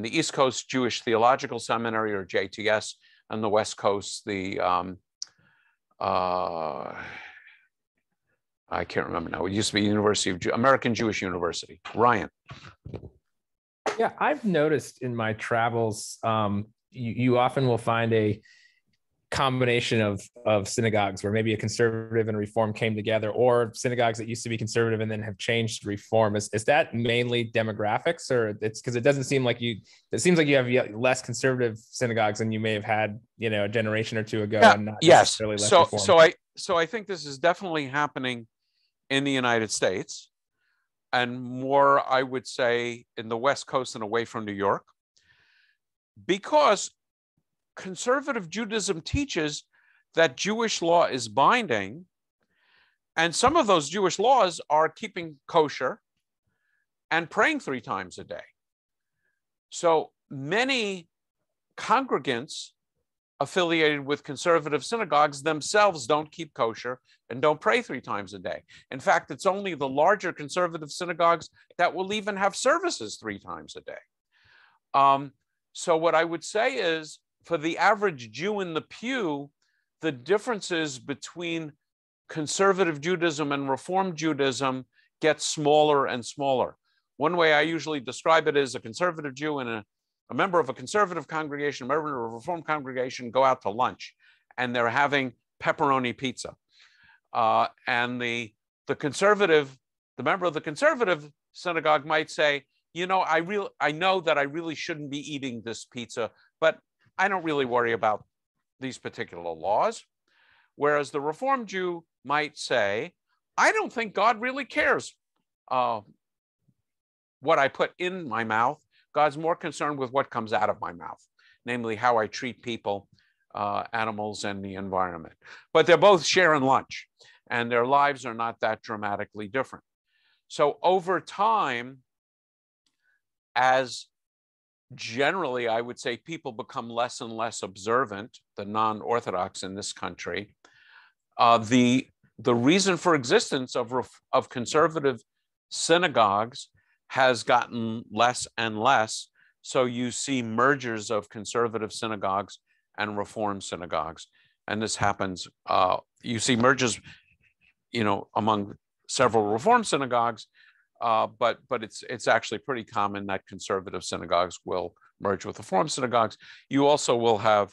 East Coast Jewish Theological Seminary, or JTS, and the West Coast, the I can't remember now. It used to be American Jewish University. Ryan. Yeah, I've noticed in my travels, you often will find a combination of synagogues where maybe a conservative and a reform came together, or synagogues that used to be conservative and then have changed to reform. Is that mainly demographics, or it's because it doesn't seem like it seems like you have less conservative synagogues than you may have had, a generation or two ago, Yeah, and not yes. necessarily less reform. So I think this is definitely happening in the United States, and more, I would say, in the West Coast and away from New York, because conservative Judaism teaches that Jewish law is binding, and some of those Jewish laws are keeping kosher and praying 3 times a day. So many congregants affiliated with conservative synagogues themselves don't keep kosher and don't pray 3 times a day. In fact, it's only the larger conservative synagogues that will even have services 3 times a day. So what I would say is, for the average Jew in the pew, the differences between conservative Judaism and Reform Judaism get smaller and smaller. One way I usually describe it is a conservative Jew and a member of a conservative congregation, a member of a Reform congregation go out to lunch, and they're having pepperoni pizza. And the member of the conservative synagogue might say, I know that I really shouldn't be eating this pizza, but I don't really worry about these particular laws. Whereas the Reform Jew might say, I don't think God really cares what I put in my mouth. God's more concerned with what comes out of my mouth, namely how I treat people, animals, and the environment. But they're both sharing lunch, and their lives are not that dramatically different. So over time, as generally, I would say people become less and less observant, the non-Orthodox in this country. The reason for existence of conservative synagogues has gotten less and less. So you see mergers of conservative synagogues and Reform synagogues. And this happens, you see mergers, among several Reform synagogues, but it's actually pretty common that conservative synagogues will merge with Reform synagogues. You also will have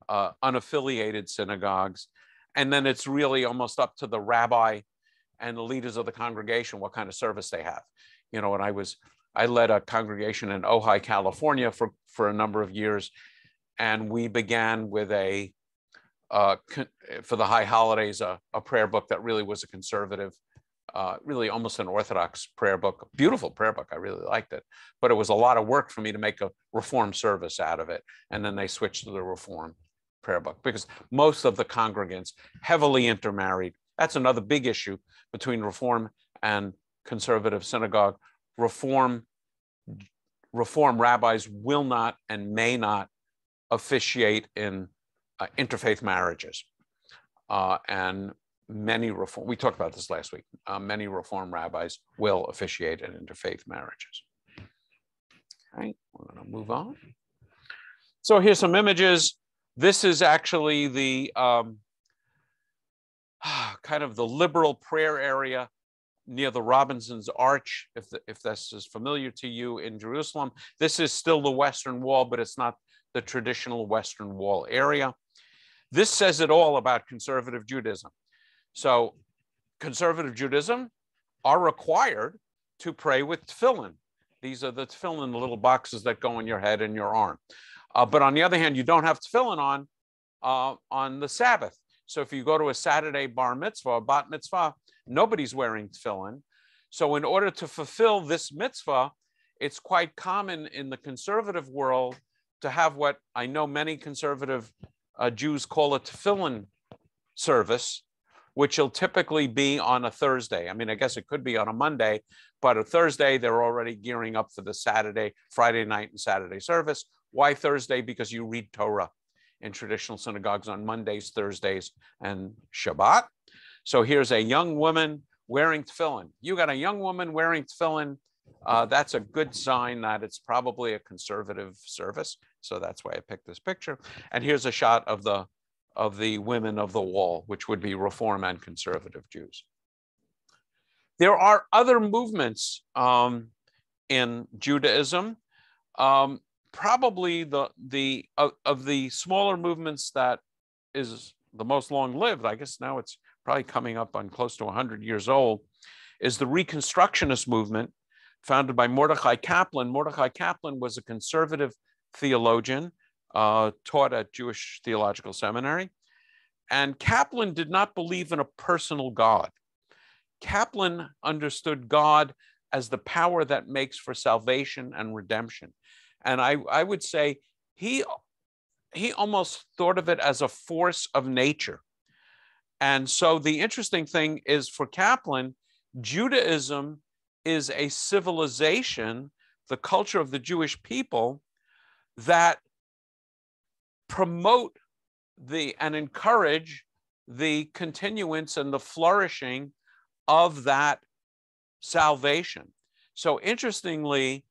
unaffiliated synagogues, and then it's really almost up to the rabbi and the leaders of the congregation what kind of service they have. And I led a congregation in Ojai, California for a number of years, and we began with for the high holidays a prayer book that really was a conservative. Really almost an Orthodox prayer book, beautiful prayer book. I really liked it, but it was a lot of work for me to make a Reform service out of it. And then they switched to the Reform prayer book because most of the congregants heavily intermarried. That's another big issue between Reform and conservative synagogue. Reform rabbis will not and may not officiate in interfaith marriages. And many Reform, we talked about this last week, many Reform rabbis will officiate in interfaith marriages. Okay, we're going to move on. So here's some images. This is actually the kind of the liberal prayer area near the Robinson's Arch, if this is familiar to you, in Jerusalem. This is still the Western Wall, but it's not the traditional Western Wall area. This says it all about conservative Judaism. So conservative Judaism are required to pray with tefillin. These are the tefillin, the little boxes that go on your head and your arm. But on the other hand, you don't have tefillin on the Sabbath. So if you go to a Saturday bar mitzvah or bat mitzvah, nobody's wearing tefillin. So in order to fulfill this mitzvah, it's quite common in the conservative world to have what I know many conservative Jews call a tefillin service, which will typically be on a Thursday. I mean, I guess it could be on a Monday, but a Thursday, they're already gearing up for the Friday night and Saturday service. Why Thursday? Because you read Torah in traditional synagogues on Mondays, Thursdays, and Shabbat. So here's a young woman wearing tefillin. You got a young woman wearing tefillin. That's a good sign that it's probably a conservative service. So that's why I picked this picture. And here's a shot of the women of the wall, which would be Reform and conservative Jews. There are other movements in Judaism. Probably of the smaller movements that is the most long-lived, I guess now it's probably coming up on close to 100 years old, is the Reconstructionist Movement, founded by Mordechai Kaplan. Mordechai Kaplan was a conservative theologian, taught at Jewish Theological Seminary. And Kaplan did not believe in a personal God. Kaplan understood God as the power that makes for salvation and redemption. And I would say he almost thought of it as a force of nature. And so the interesting thing is, for Kaplan, Judaism is a civilization, the culture of the Jewish people, that promote and encourage the continuance and the flourishing of that salvation. So interestingly,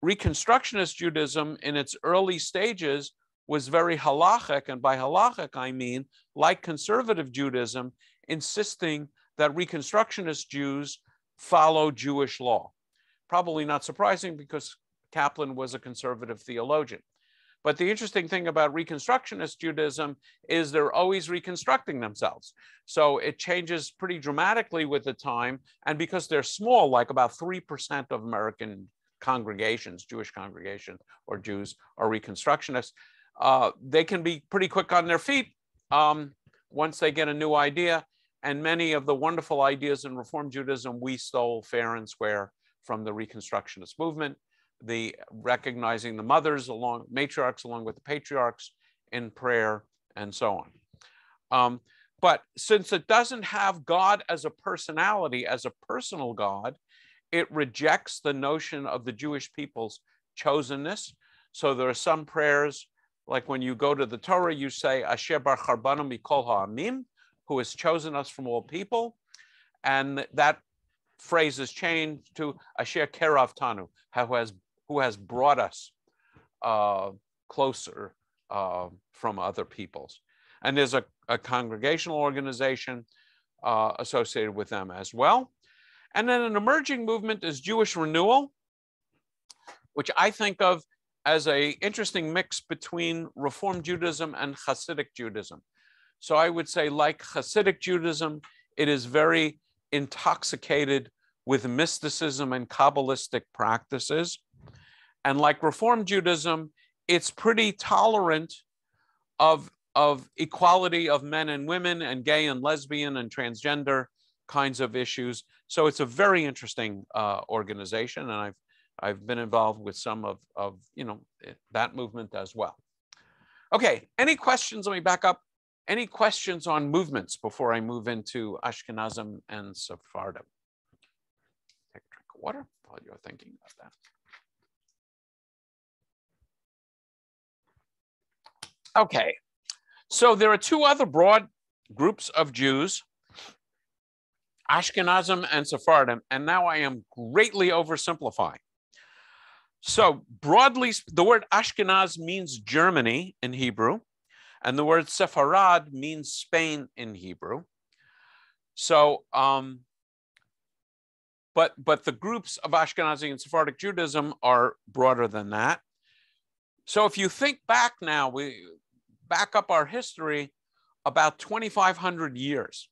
Reconstructionist Judaism in its early stages was very halachic, and by halachic I mean, like conservative Judaism, insisting that Reconstructionist Jews follow Jewish law. Probably not surprising, because Kaplan was a conservative theologian. But the interesting thing about Reconstructionist Judaism is they're always reconstructing themselves. So it changes pretty dramatically with the time. And because they're small, like about 3% of American congregations, Jewish congregations or Jews are Reconstructionists, they can be pretty quick on their feet once they get a new idea. And many of the wonderful ideas in Reform Judaism we stole fair and square from the Reconstructionist movement, the recognizing the mothers, matriarchs along with the patriarchs in prayer, and so on. But since it doesn't have God as a personality, as a personal God, it rejects the notion of the Jewish people's chosenness. So there are some prayers, like when you go to the Torah, you say, Asher bar charbanu mikol ha'amim, who has chosen us from all people. And that phrase is changed to Asher kerav tanu, who has brought us closer from other peoples. And there's a congregational organization associated with them as well. And then an emerging movement is Jewish Renewal, which I think of as an interesting mix between Reform Judaism and Hasidic Judaism. So I would say, like Hasidic Judaism, it is very intoxicated with mysticism and Kabbalistic practices. And like Reform Judaism, it's pretty tolerant of equality of men and women and gay and lesbian and transgender kinds of issues. So it's a very interesting organization, and I've been involved with some of that movement as well. Okay, any questions? Let me back up. Any questions on movements before I move into Ashkenazim and Sephardim? Take a drink of water while you're thinking about that. Okay, so there are two other broad groups of Jews, Ashkenazim and Sephardim, and now I am greatly oversimplifying. So broadly, the word Ashkenaz means Germany in Hebrew, and the word Sepharad means Spain in Hebrew. So, but the groups of Ashkenazi and Sephardic Judaism are broader than that. So if you think back now, we back up our history about 2,500 years.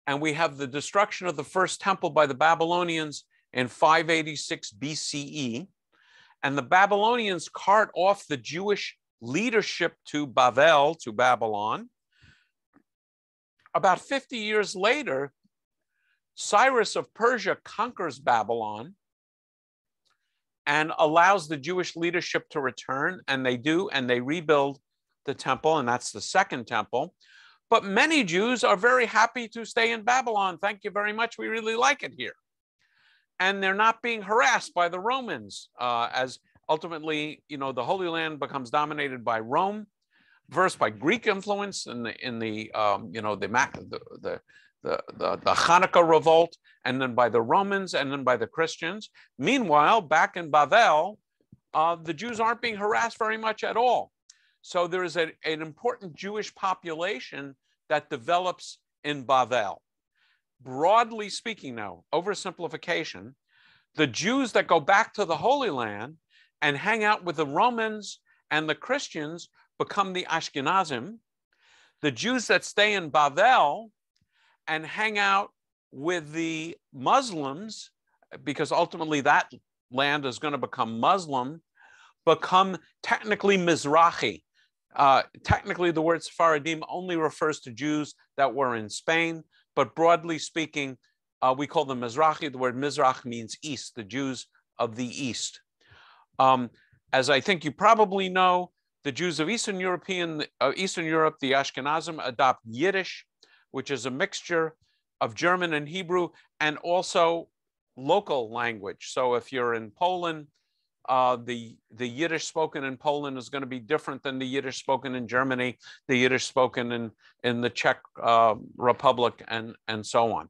And we have the destruction of the first temple by the Babylonians in 586 BCE. And the Babylonians cart off the Jewish leadership to Babylon. About 50 years later, Cyrus of Persia conquers Babylon and allows the Jewish leadership to return, and they do, and they rebuild the temple, and that's the second temple. But many Jews are very happy to stay in Babylon. Thank you very much. We really like it here. And they're not being harassed by the Romans, as ultimately, the Holy Land becomes dominated by Rome, first by Greek influence in the Hanukkah revolt, and then by the Romans, and then by the Christians. Meanwhile, back in Bavel, the Jews aren't being harassed very much at all. So there is an important Jewish population that develops in Bavel. broadly speaking now, oversimplification, the Jews that go back to the Holy Land and hang out with the Romans and the Christians become the Ashkenazim. The Jews that stay in Bavel and hang out with the Muslims, because ultimately that land is going to become Muslim, become technically Mizrahi. Technically, the word Sephardim only refers to Jews that were in Spain, but broadly speaking, we call them Mizrahi. The word Mizrach means east, the Jews of the east. As I think you probably know, the Jews of Eastern Europe, the Ashkenazim, adopt Yiddish, which is a mixture of German and Hebrew, and also local language. So if you're in Poland, the Yiddish spoken in Poland is going to be different than the Yiddish spoken in Germany, the Yiddish spoken in the Czech Republic, and so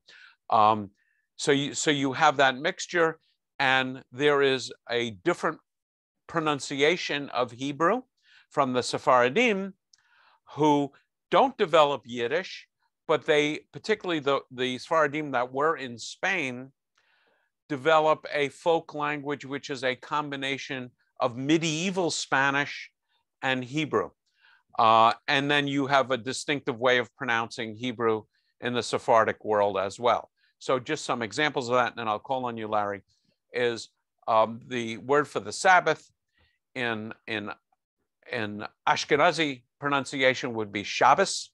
on. So you have that mixture, and there is a different pronunciation of Hebrew from the Sephardim, who don't develop Yiddish, but they, particularly the Sephardim that were in Spain, develop a folk language which is a combination of medieval Spanish and Hebrew. And then you have a distinctive way of pronouncing Hebrew in the Sephardic world as well. So just some examples of that, and then I'll call on you, Larry, is the word for the Sabbath in Ashkenazi pronunciation would be Shabbos,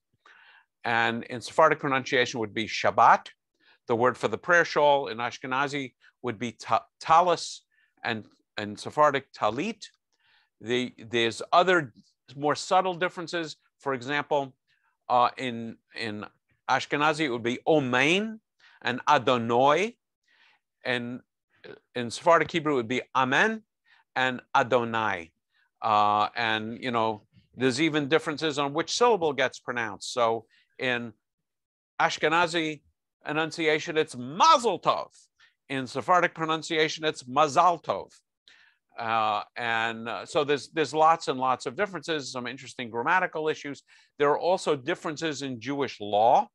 and in Sephardic pronunciation would be Shabbat. The word for the prayer shawl in Ashkenazi would be talis, and in Sephardic talit. There's other more subtle differences. For example, in Ashkenazi it would be omein and adonoi, and in Sephardic Hebrew it would be amen and Adonai. And, you know, there's even differences on which syllable gets pronounced. So in Ashkenazi enunciation, it's Mazel Tov. In Sephardic pronunciation, it's Mazal Tov. So there's lots and lots of differences, some interesting grammatical issues. There are also differences in Jewish law.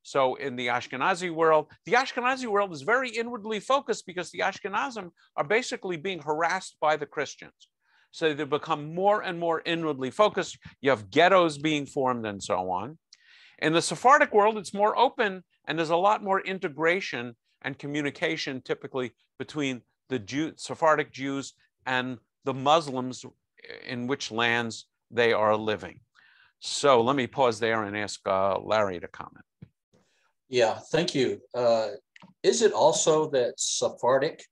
So in the Ashkenazi world is very inwardly focused because the Ashkenazim are basically being harassed by the Christians. So they become more and more inwardly focused. You have ghettos being formed and so on. In the Sephardic world, it's more open, and there's a lot more integration and communication typically between the Sephardic Jews and the Muslims in which lands they are living. So let me pause there and ask Larry to comment. Yeah, thank you. Is it also that Sephardic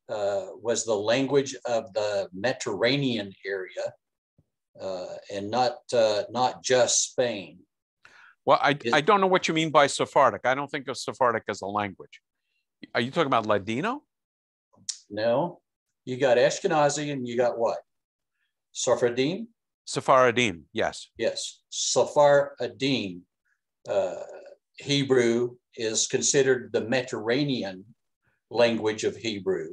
was the language of the Mediterranean area and not just Spain? Well, I don't know what you mean by Sephardic. I don't think of Sephardic as a language. Are you talking about Ladino? No, you got Ashkenazi and you got what? Sephardim? Sephardim, yes. Yes, Sephardim. Hebrew is considered the Mediterranean language of Hebrew.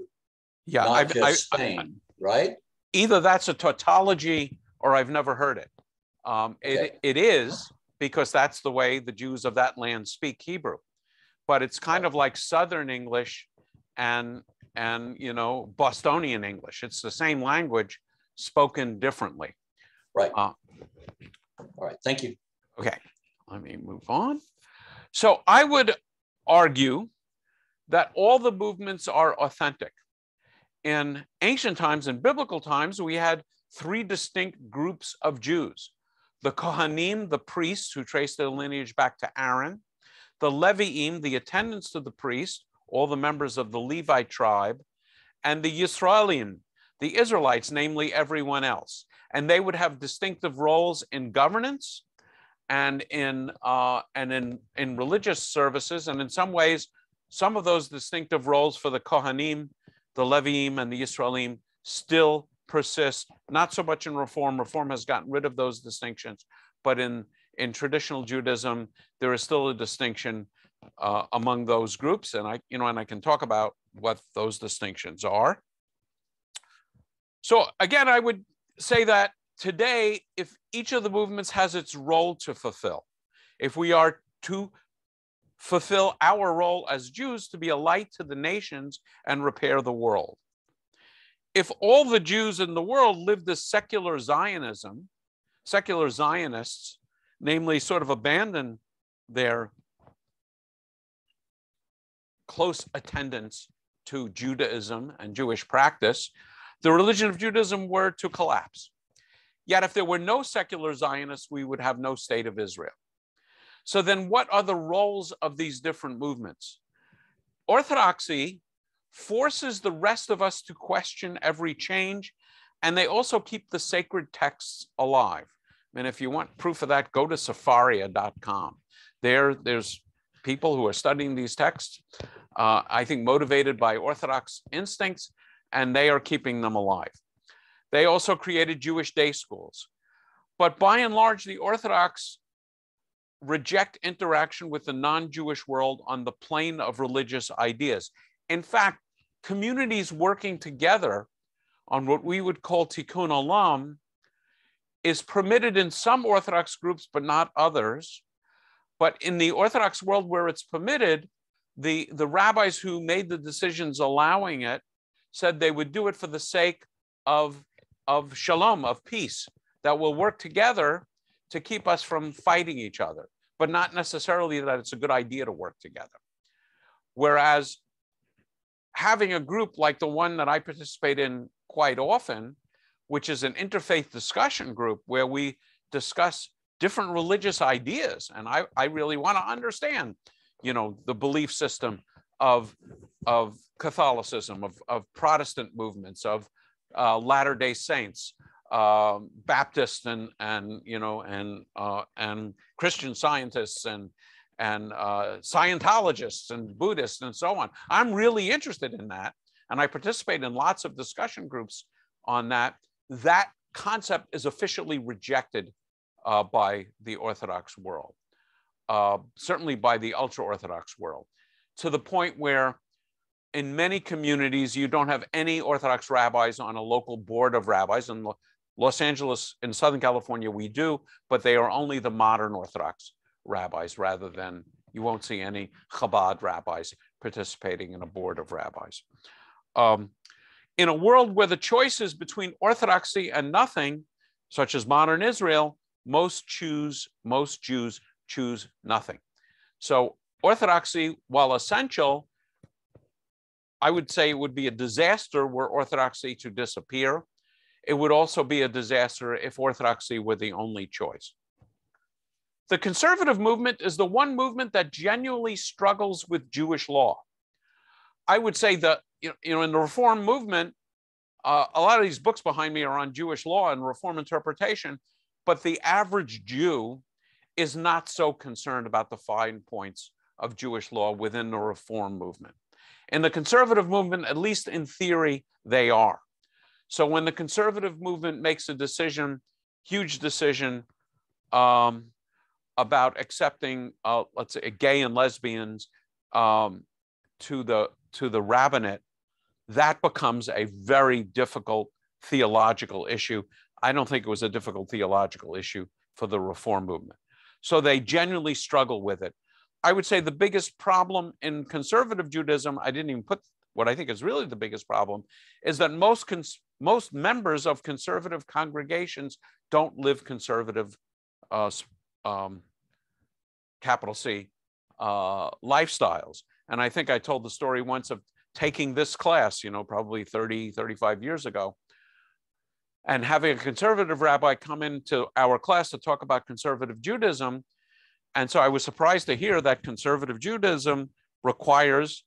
Yeah, not just Spain, right? Either that's a tautology or I've never heard it. Okay. It is, because that's the way the Jews of that land speak Hebrew. But it's kind of like Southern English and you know, Bostonian English. It's the same language spoken differently. Right. All right, thank you. Okay, let me move on. So I would argue that all the movements are authentic. In ancient times, in biblical times, we had three distinct groups of Jews: the Kohanim, the priests who trace their lineage back to Aaron; the Leviim, the attendants to the priest, all the members of the Levite tribe; and the Yisraelim, the Israelites, namely everyone else. And they would have distinctive roles in governance and in religious services. And in some ways, some of those distinctive roles for the Kohanim, the Leviim, and the Yisraelim still persist, not so much in Reform. Reform has gotten rid of those distinctions, but in traditional Judaism, there is still a distinction among those groups. And I can talk about what those distinctions are. So again, I would say that today, if each of the movements has its role to fulfill, if we are to fulfill our role as Jews to be a light to the nations and repair the world. If all the Jews in the world lived as secular Zionism, secular Zionists, namely sort of abandon their close attendance to Judaism and Jewish practice, the religion of Judaism were to collapse. Yet if there were no secular Zionists, we would have no state of Israel. So then what are the roles of these different movements? Orthodoxy forces the rest of us to question every change, and they also keep the sacred texts alive. And if you want proof of that, go to Sefaria.com. There's people who are studying these texts, I think motivated by Orthodox instincts, and they are keeping them alive. They also created Jewish day schools. But by and large, the Orthodox reject interaction with the non-Jewish world on the plane of religious ideas. In fact, communities working together on what we would call tikkun olam is permitted in some Orthodox groups, but not others. But in the Orthodox world where it's permitted, the rabbis who made the decisions allowing it said they would do it for the sake of shalom, of peace, that will work together to keep us from fighting each other, but not necessarily that it's a good idea to work together. Whereas having a group like the one that I participate in quite often, which is an interfaith discussion group where we discuss different religious ideas, and I really want to understand, the belief system of Catholicism, of Protestant movements, of Latter-day Saints, Baptists, and Christian Scientists, and Scientologists and Buddhists and so on. I'm really interested in that, and I participate in lots of discussion groups on that. That concept is officially rejected by the Orthodox world, certainly by the ultra-Orthodox world, to the point where in many communities, you don't have any Orthodox rabbis on a local board of rabbis. In Los Angeles, in Southern California, we do, but they are only the modern Orthodox rabbis, rather than, you won't see any Chabad rabbis participating in a board of rabbis. In a world where the choice is between orthodoxy and nothing, such as modern Israel, most Jews choose nothing. So orthodoxy, while essential, I would say it would be a disaster were orthodoxy to disappear. It would also be a disaster if orthodoxy were the only choice. The conservative movement is the one movement that genuinely struggles with Jewish law. I would say that, in the Reform movement, a lot of these books behind me are on Jewish law and Reform interpretation, but the average Jew is not so concerned about the fine points of Jewish law within the Reform movement. In the conservative movement, at least in theory, they are. So when the conservative movement makes a decision, huge decision, about accepting, let's say, gay and lesbians to the rabbinate, that becomes a very difficult theological issue. I don't think it was a difficult theological issue for the Reform movement. So they genuinely struggle with it. I would say the biggest problem in conservative Judaism, I didn't even put what I think is really the biggest problem, is that most members of conservative congregations don't live conservative, capital C, lifestyles. And I think I told the story once of taking this class, probably 30, 35 years ago, and having a conservative rabbi come into our class to talk about conservative Judaism. And so I was surprised to hear that conservative Judaism requires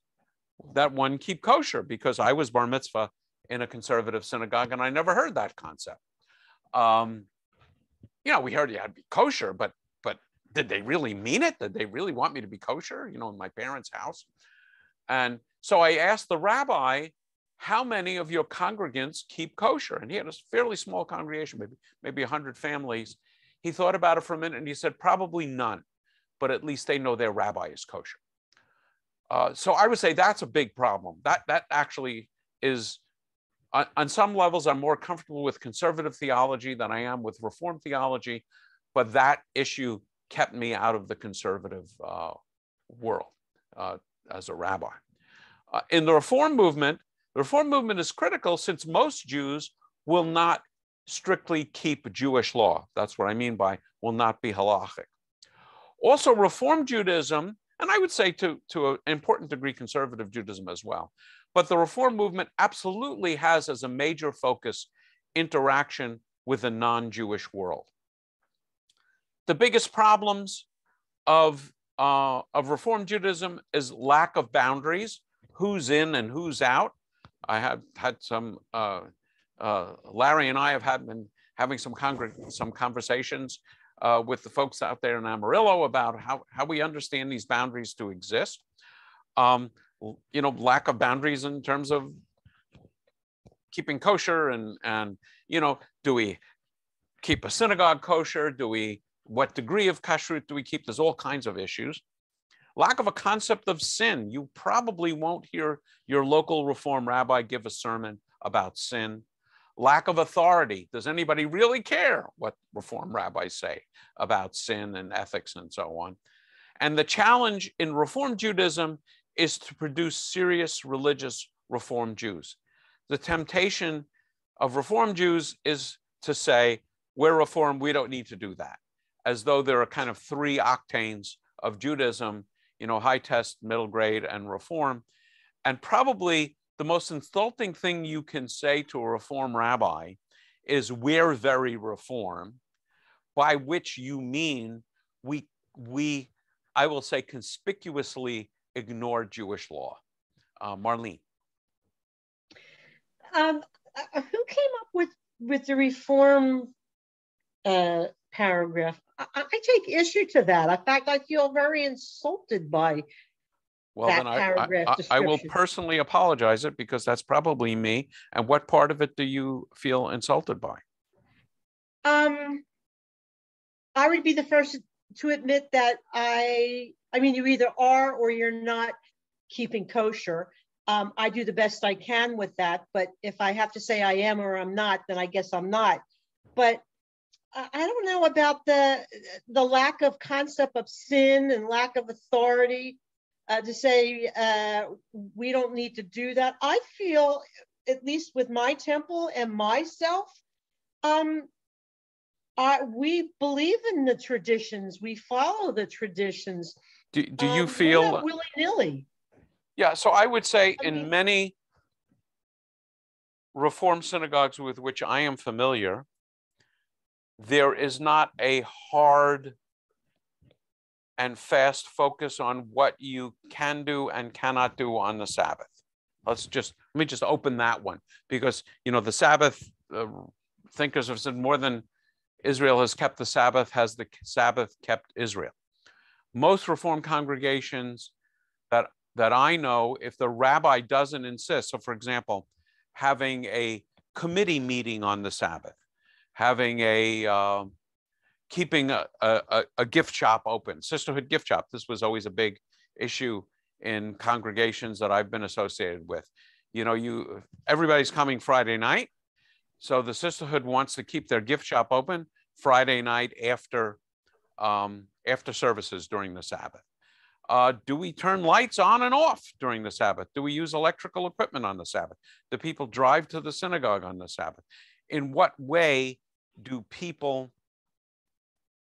that one keep kosher, because I was bar mitzvah in a conservative synagogue and I never heard that concept. We heard you had to be kosher, but did they really mean it? Did they really want me to be kosher, in my parents' house? And so I asked the rabbi, how many of your congregants keep kosher? And he had a fairly small congregation, maybe 100 families. He thought about it for a minute and he said, probably none, but at least they know their rabbi is kosher. So I would say that's a big problem. That actually is, on some levels, I'm more comfortable with conservative theology than I am with Reform theology, but that issue kept me out of the conservative world as a rabbi. In the Reform movement is critical since most Jews will not strictly keep Jewish law. That's what I mean by will not be halachic. Also, Reform Judaism, and I would say to an important degree conservative Judaism as well, but the Reform movement absolutely has as a major focus interaction with the non-Jewish world. The biggest problems of Reform Judaism is lack of boundaries, who's in and who's out. I have had some, Larry and I have been having some conversations with the folks out there in Amarillo about how we understand these boundaries to exist. You know, lack of boundaries in terms of keeping kosher and you know, do we keep a synagogue kosher? What degree of kashrut do we keep? There's all kinds of issues. Lack of a concept of sin. You probably won't hear your local Reform rabbi give a sermon about sin. Lack of authority. Does anybody really care what Reform rabbis say about sin and ethics and so on? And the challenge in Reform Judaism is to produce serious religious Reform Jews. The temptation of Reform Jews is to say, we're Reform, we don't need to do that, as though there are kind of 3 octanes of Judaism, you know, high test, middle grade, and Reform. And probably the most insulting thing you can say to a Reform rabbi is, we're very Reform, by which you mean we I will say, conspicuously ignore Jewish law. Marlene. Who came up with the Reform paragraph? I take issue to that. In fact, I feel very insulted by that paragraph description. I will personally apologize it because that's probably me. And what part of it do you feel insulted by? I would be the first to admit that I mean, you either are or you're not keeping kosher. I do the best I can with that, but if I have to say I am or I'm not, then I guess I'm not. But I don't know about the lack of concept of sin and lack of authority to say we don't need to do that. I feel, at least with my temple and myself, we believe in the traditions. We follow the traditions. Do you feel willy-nilly? Yeah, so I would say in many Reform synagogues with which I am familiar, there is not a hard and fast focus on what you can do and cannot do on the Sabbath. Let me just open that one, because you know the Sabbath thinkers have said more than Israel has kept the Sabbath, has the Sabbath kept Israel. Most Reform congregations that I know, if the rabbi doesn't insist, so for example, having a committee meeting on the Sabbath, having keeping a gift shop open, sisterhood gift shop. This was always a big issue in congregations that I've been associated with. You know, everybody's coming Friday night, so the sisterhood wants to keep their gift shop open Friday night after services during the Sabbath. Do we turn lights on and off during the Sabbath? Do we use electrical equipment on the Sabbath? Do people drive to the synagogue on the Sabbath? In what way do people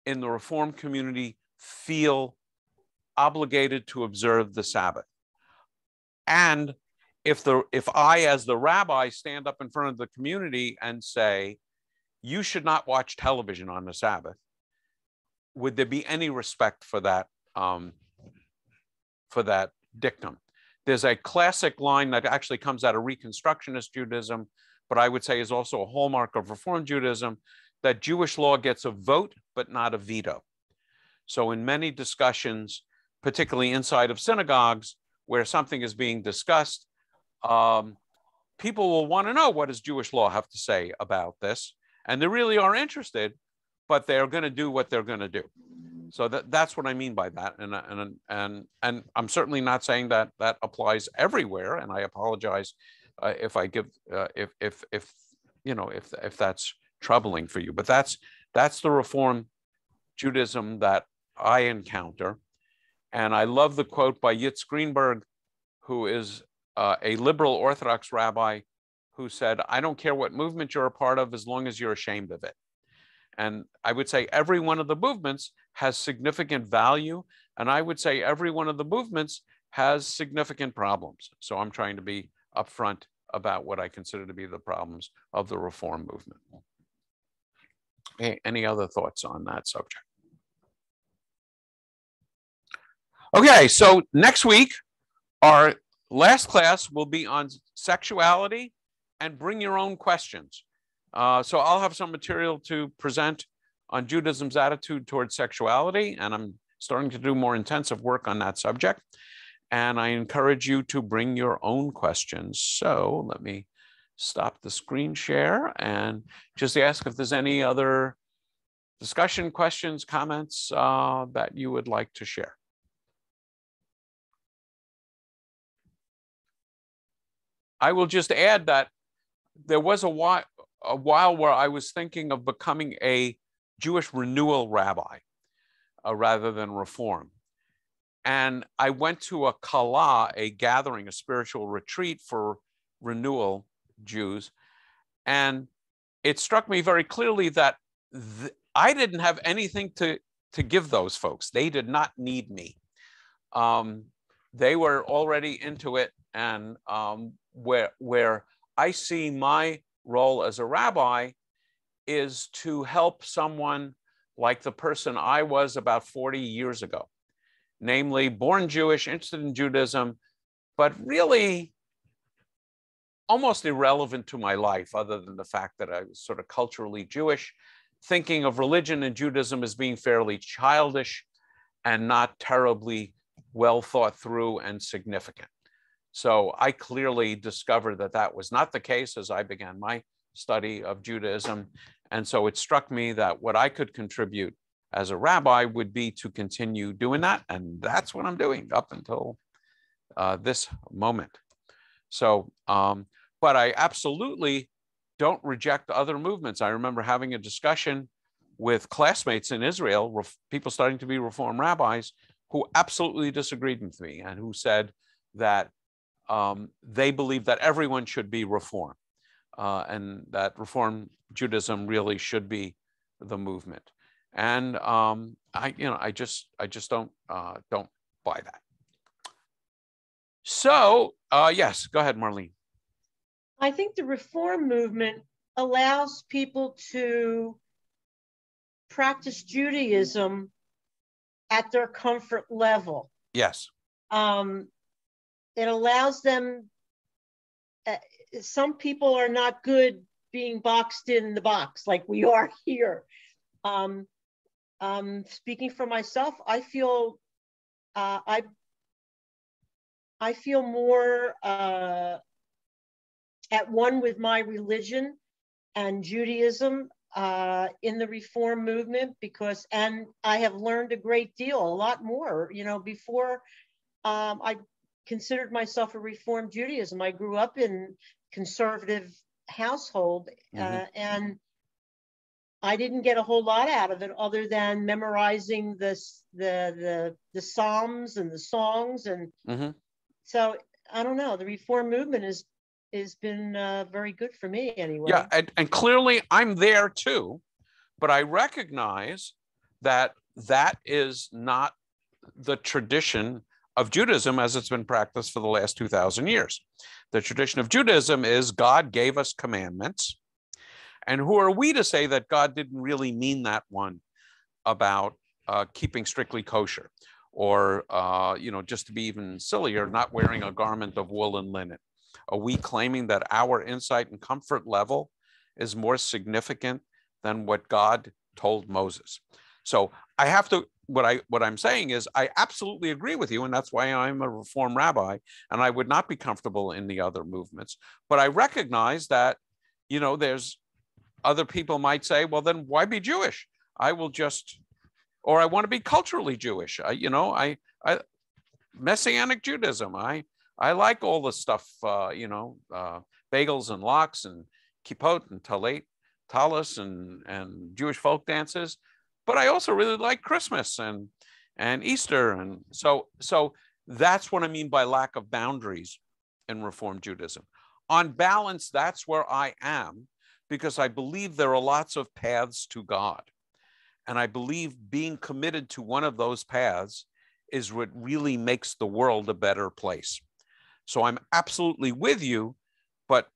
in the Reform community feel obligated to observe the Sabbath? And if I, as the rabbi, stand up in front of the community and say, you should not watch television on the Sabbath, would there be any respect for that dictum? There's a classic line that actually comes out of Reconstructionist Judaism, but I would say is also a hallmark of Reform Judaism, that Jewish law gets a vote, but not a veto. So in many discussions, particularly inside of synagogues, where something is being discussed, people will want to know, what does Jewish law have to say about this? And they really are interested, but they're going to do what they're going to do. So that's what I mean by that. And I'm certainly not saying that that applies everywhere. And I apologize if I give if that's troubling for you. But that's the Reform Judaism that I encounter. And I love the quote by Yitz Greenberg, who is a liberal Orthodox rabbi, who said, "I don't care what movement you're a part of as long as you're ashamed of it." And I would say every one of the movements has significant value. And I would say every one of the movements has significant problems. So I'm trying to be upfront about what I consider to be the problems of the Reform movement. Any other thoughts on that subject? Okay, so next week, our last class will be on sexuality and bring your own questions. So I'll have some material to present on Judaism's attitude towards sexuality, and I'm starting to do more intensive work on that subject. And I encourage you to bring your own questions. So let me stop the screen share and just ask if there's any other discussion, questions, comments that you would like to share. I will just add that there was a while where I was thinking of becoming a Jewish Renewal rabbi rather than Reform. And I went to a Kala, a gathering, a spiritual retreat for Renewal Jews. And it struck me very clearly that I didn't have anything to give those folks. They did not need me. They were already into it. And where I see my role as a rabbi is to help someone like the person I was about 40 years ago, namely born Jewish, interested in Judaism, but really almost irrelevant to my life other than the fact that I was sort of culturally Jewish, thinking of religion and Judaism as being fairly childish and not terribly well thought through and significant. So I clearly discovered that that was not the case as I began my study of Judaism. And so it struck me that what I could contribute as a rabbi would be to continue doing that. And that's what I'm doing up until this moment. So, but I absolutely don't reject other movements. I remember having a discussion with classmates in Israel, people starting to be Reform rabbis, who absolutely disagreed with me and who said that they believe that everyone should be Reform and that Reform Judaism really should be the movement. And I just don't buy that. So yes, go ahead, Marlene. I think the Reform movement allows people to practice Judaism at their comfort level. Yes. It allows them, some people are not good being boxed in the box like we are here. Speaking for myself, I feel I feel more at one with my religion and Judaism in the Reform movement and I have learned a great deal, a lot more. You know, before I considered myself a Reform Judaism. I grew up in conservative household and I didn't get a whole lot out of it other than memorizing the Psalms and the songs. And so I don't know, the Reform movement has been very good for me anyway. Yeah, and clearly I'm there too, but I recognize that that is not the tradition of Judaism as it's been practiced for the last 2,000 years. The tradition of Judaism is God gave us commandments. And who are we to say that God didn't really mean that one about keeping strictly kosher or, just to be even sillier, not wearing a garment of wool and linen? Are we claiming that our insight and comfort level is more significant than what God told Moses? So I have to, what I'm saying is I absolutely agree with you, and that's why I'm a Reform rabbi, and I would not be comfortable in the other movements. But I recognize that, there's other people might say, well, then why be Jewish? I will just, or I want to be culturally Jewish. I Messianic Judaism. I like all the stuff, bagels and lox and kippot and talis and Jewish folk dances. But I also really like Christmas and and Easter. And so that's what I mean by lack of boundaries in Reformed Judaism. On balance, that's where I am, because I believe there are lots of paths to God. And I believe being committed to one of those paths is what really makes the world a better place. So I'm absolutely with you, but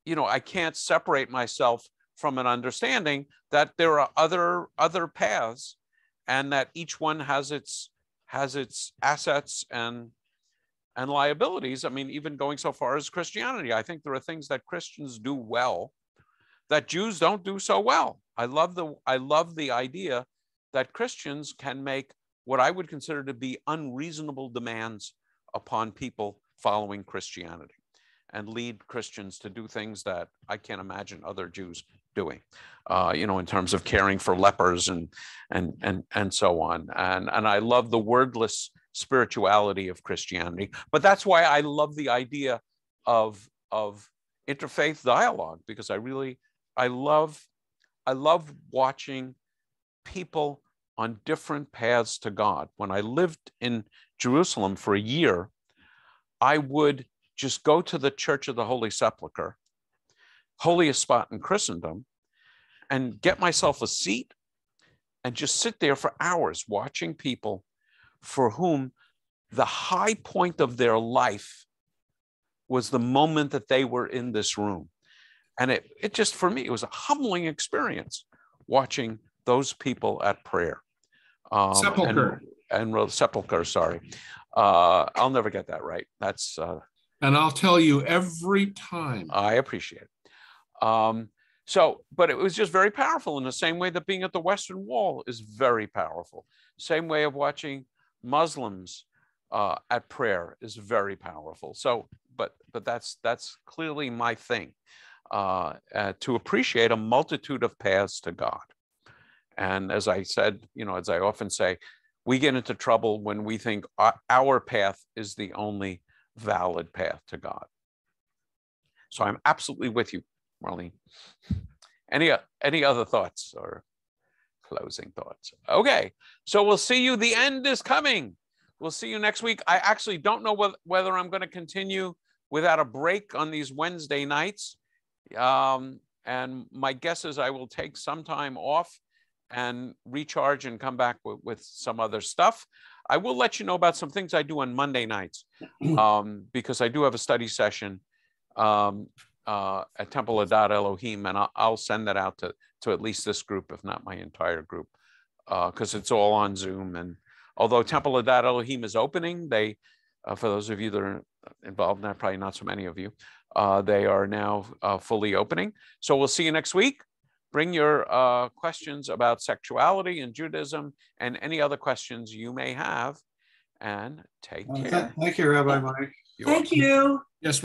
you know, I can't separate myself from an understanding that there are other paths, and that each one has its assets and liabilities. I mean, even going so far as Christianity, I think there are things that Christians do well that Jews don't do so well. I love the idea that Christians can make what I would consider to be unreasonable demands upon people following Christianity, and lead Christians to do things that I can't imagine other Jews doing, you know, in terms of caring for lepers and so on. And I love the wordless spirituality of Christianity. But that's why I love the idea of interfaith dialogue, because I love watching people on different paths to God. When I lived in Jerusalem for a year, I would just go to the Church of the Holy Sepulchre, holiest spot in Christendom, and get myself a seat and just sit there for hours watching people for whom the high point of their life was the moment that they were in this room. And it just, for me, it was a humbling experience watching those people at prayer. Sepulchre. And Sepulchre, sorry. I'll never get that right. That's... and I'll tell you every time. I appreciate it. But it was just very powerful, in the same way that being at the Western Wall is very powerful. Same way of watching Muslims at prayer is very powerful. So, but that's clearly my thing, to appreciate a multitude of paths to God. And as I said, you know, as I often say, we get into trouble when we think our path is the only valid path to God. So I'm absolutely with you, Marlene. Any other thoughts or closing thoughts? Okay, so we'll see you. The end is coming. We'll see you next week. I actually don't know whether I'm going to continue without a break on these Wednesday nights. And my guess is I will take some time off and recharge and come back with some other stuff. I will let you know about some things I do on Monday nights, because I do have a study session at Temple Adat Elohim, and I'll send that out to at least this group, if not my entire group, because it's all on Zoom. And although Temple Adat Elohim is opening, they, for those of you that are involved in that, probably not so many of you, they are now fully opening. So we'll see you next week. Bring your questions about sexuality and Judaism and any other questions you may have, and take care. Thank you, Rabbi Mike. Thank you. Yes.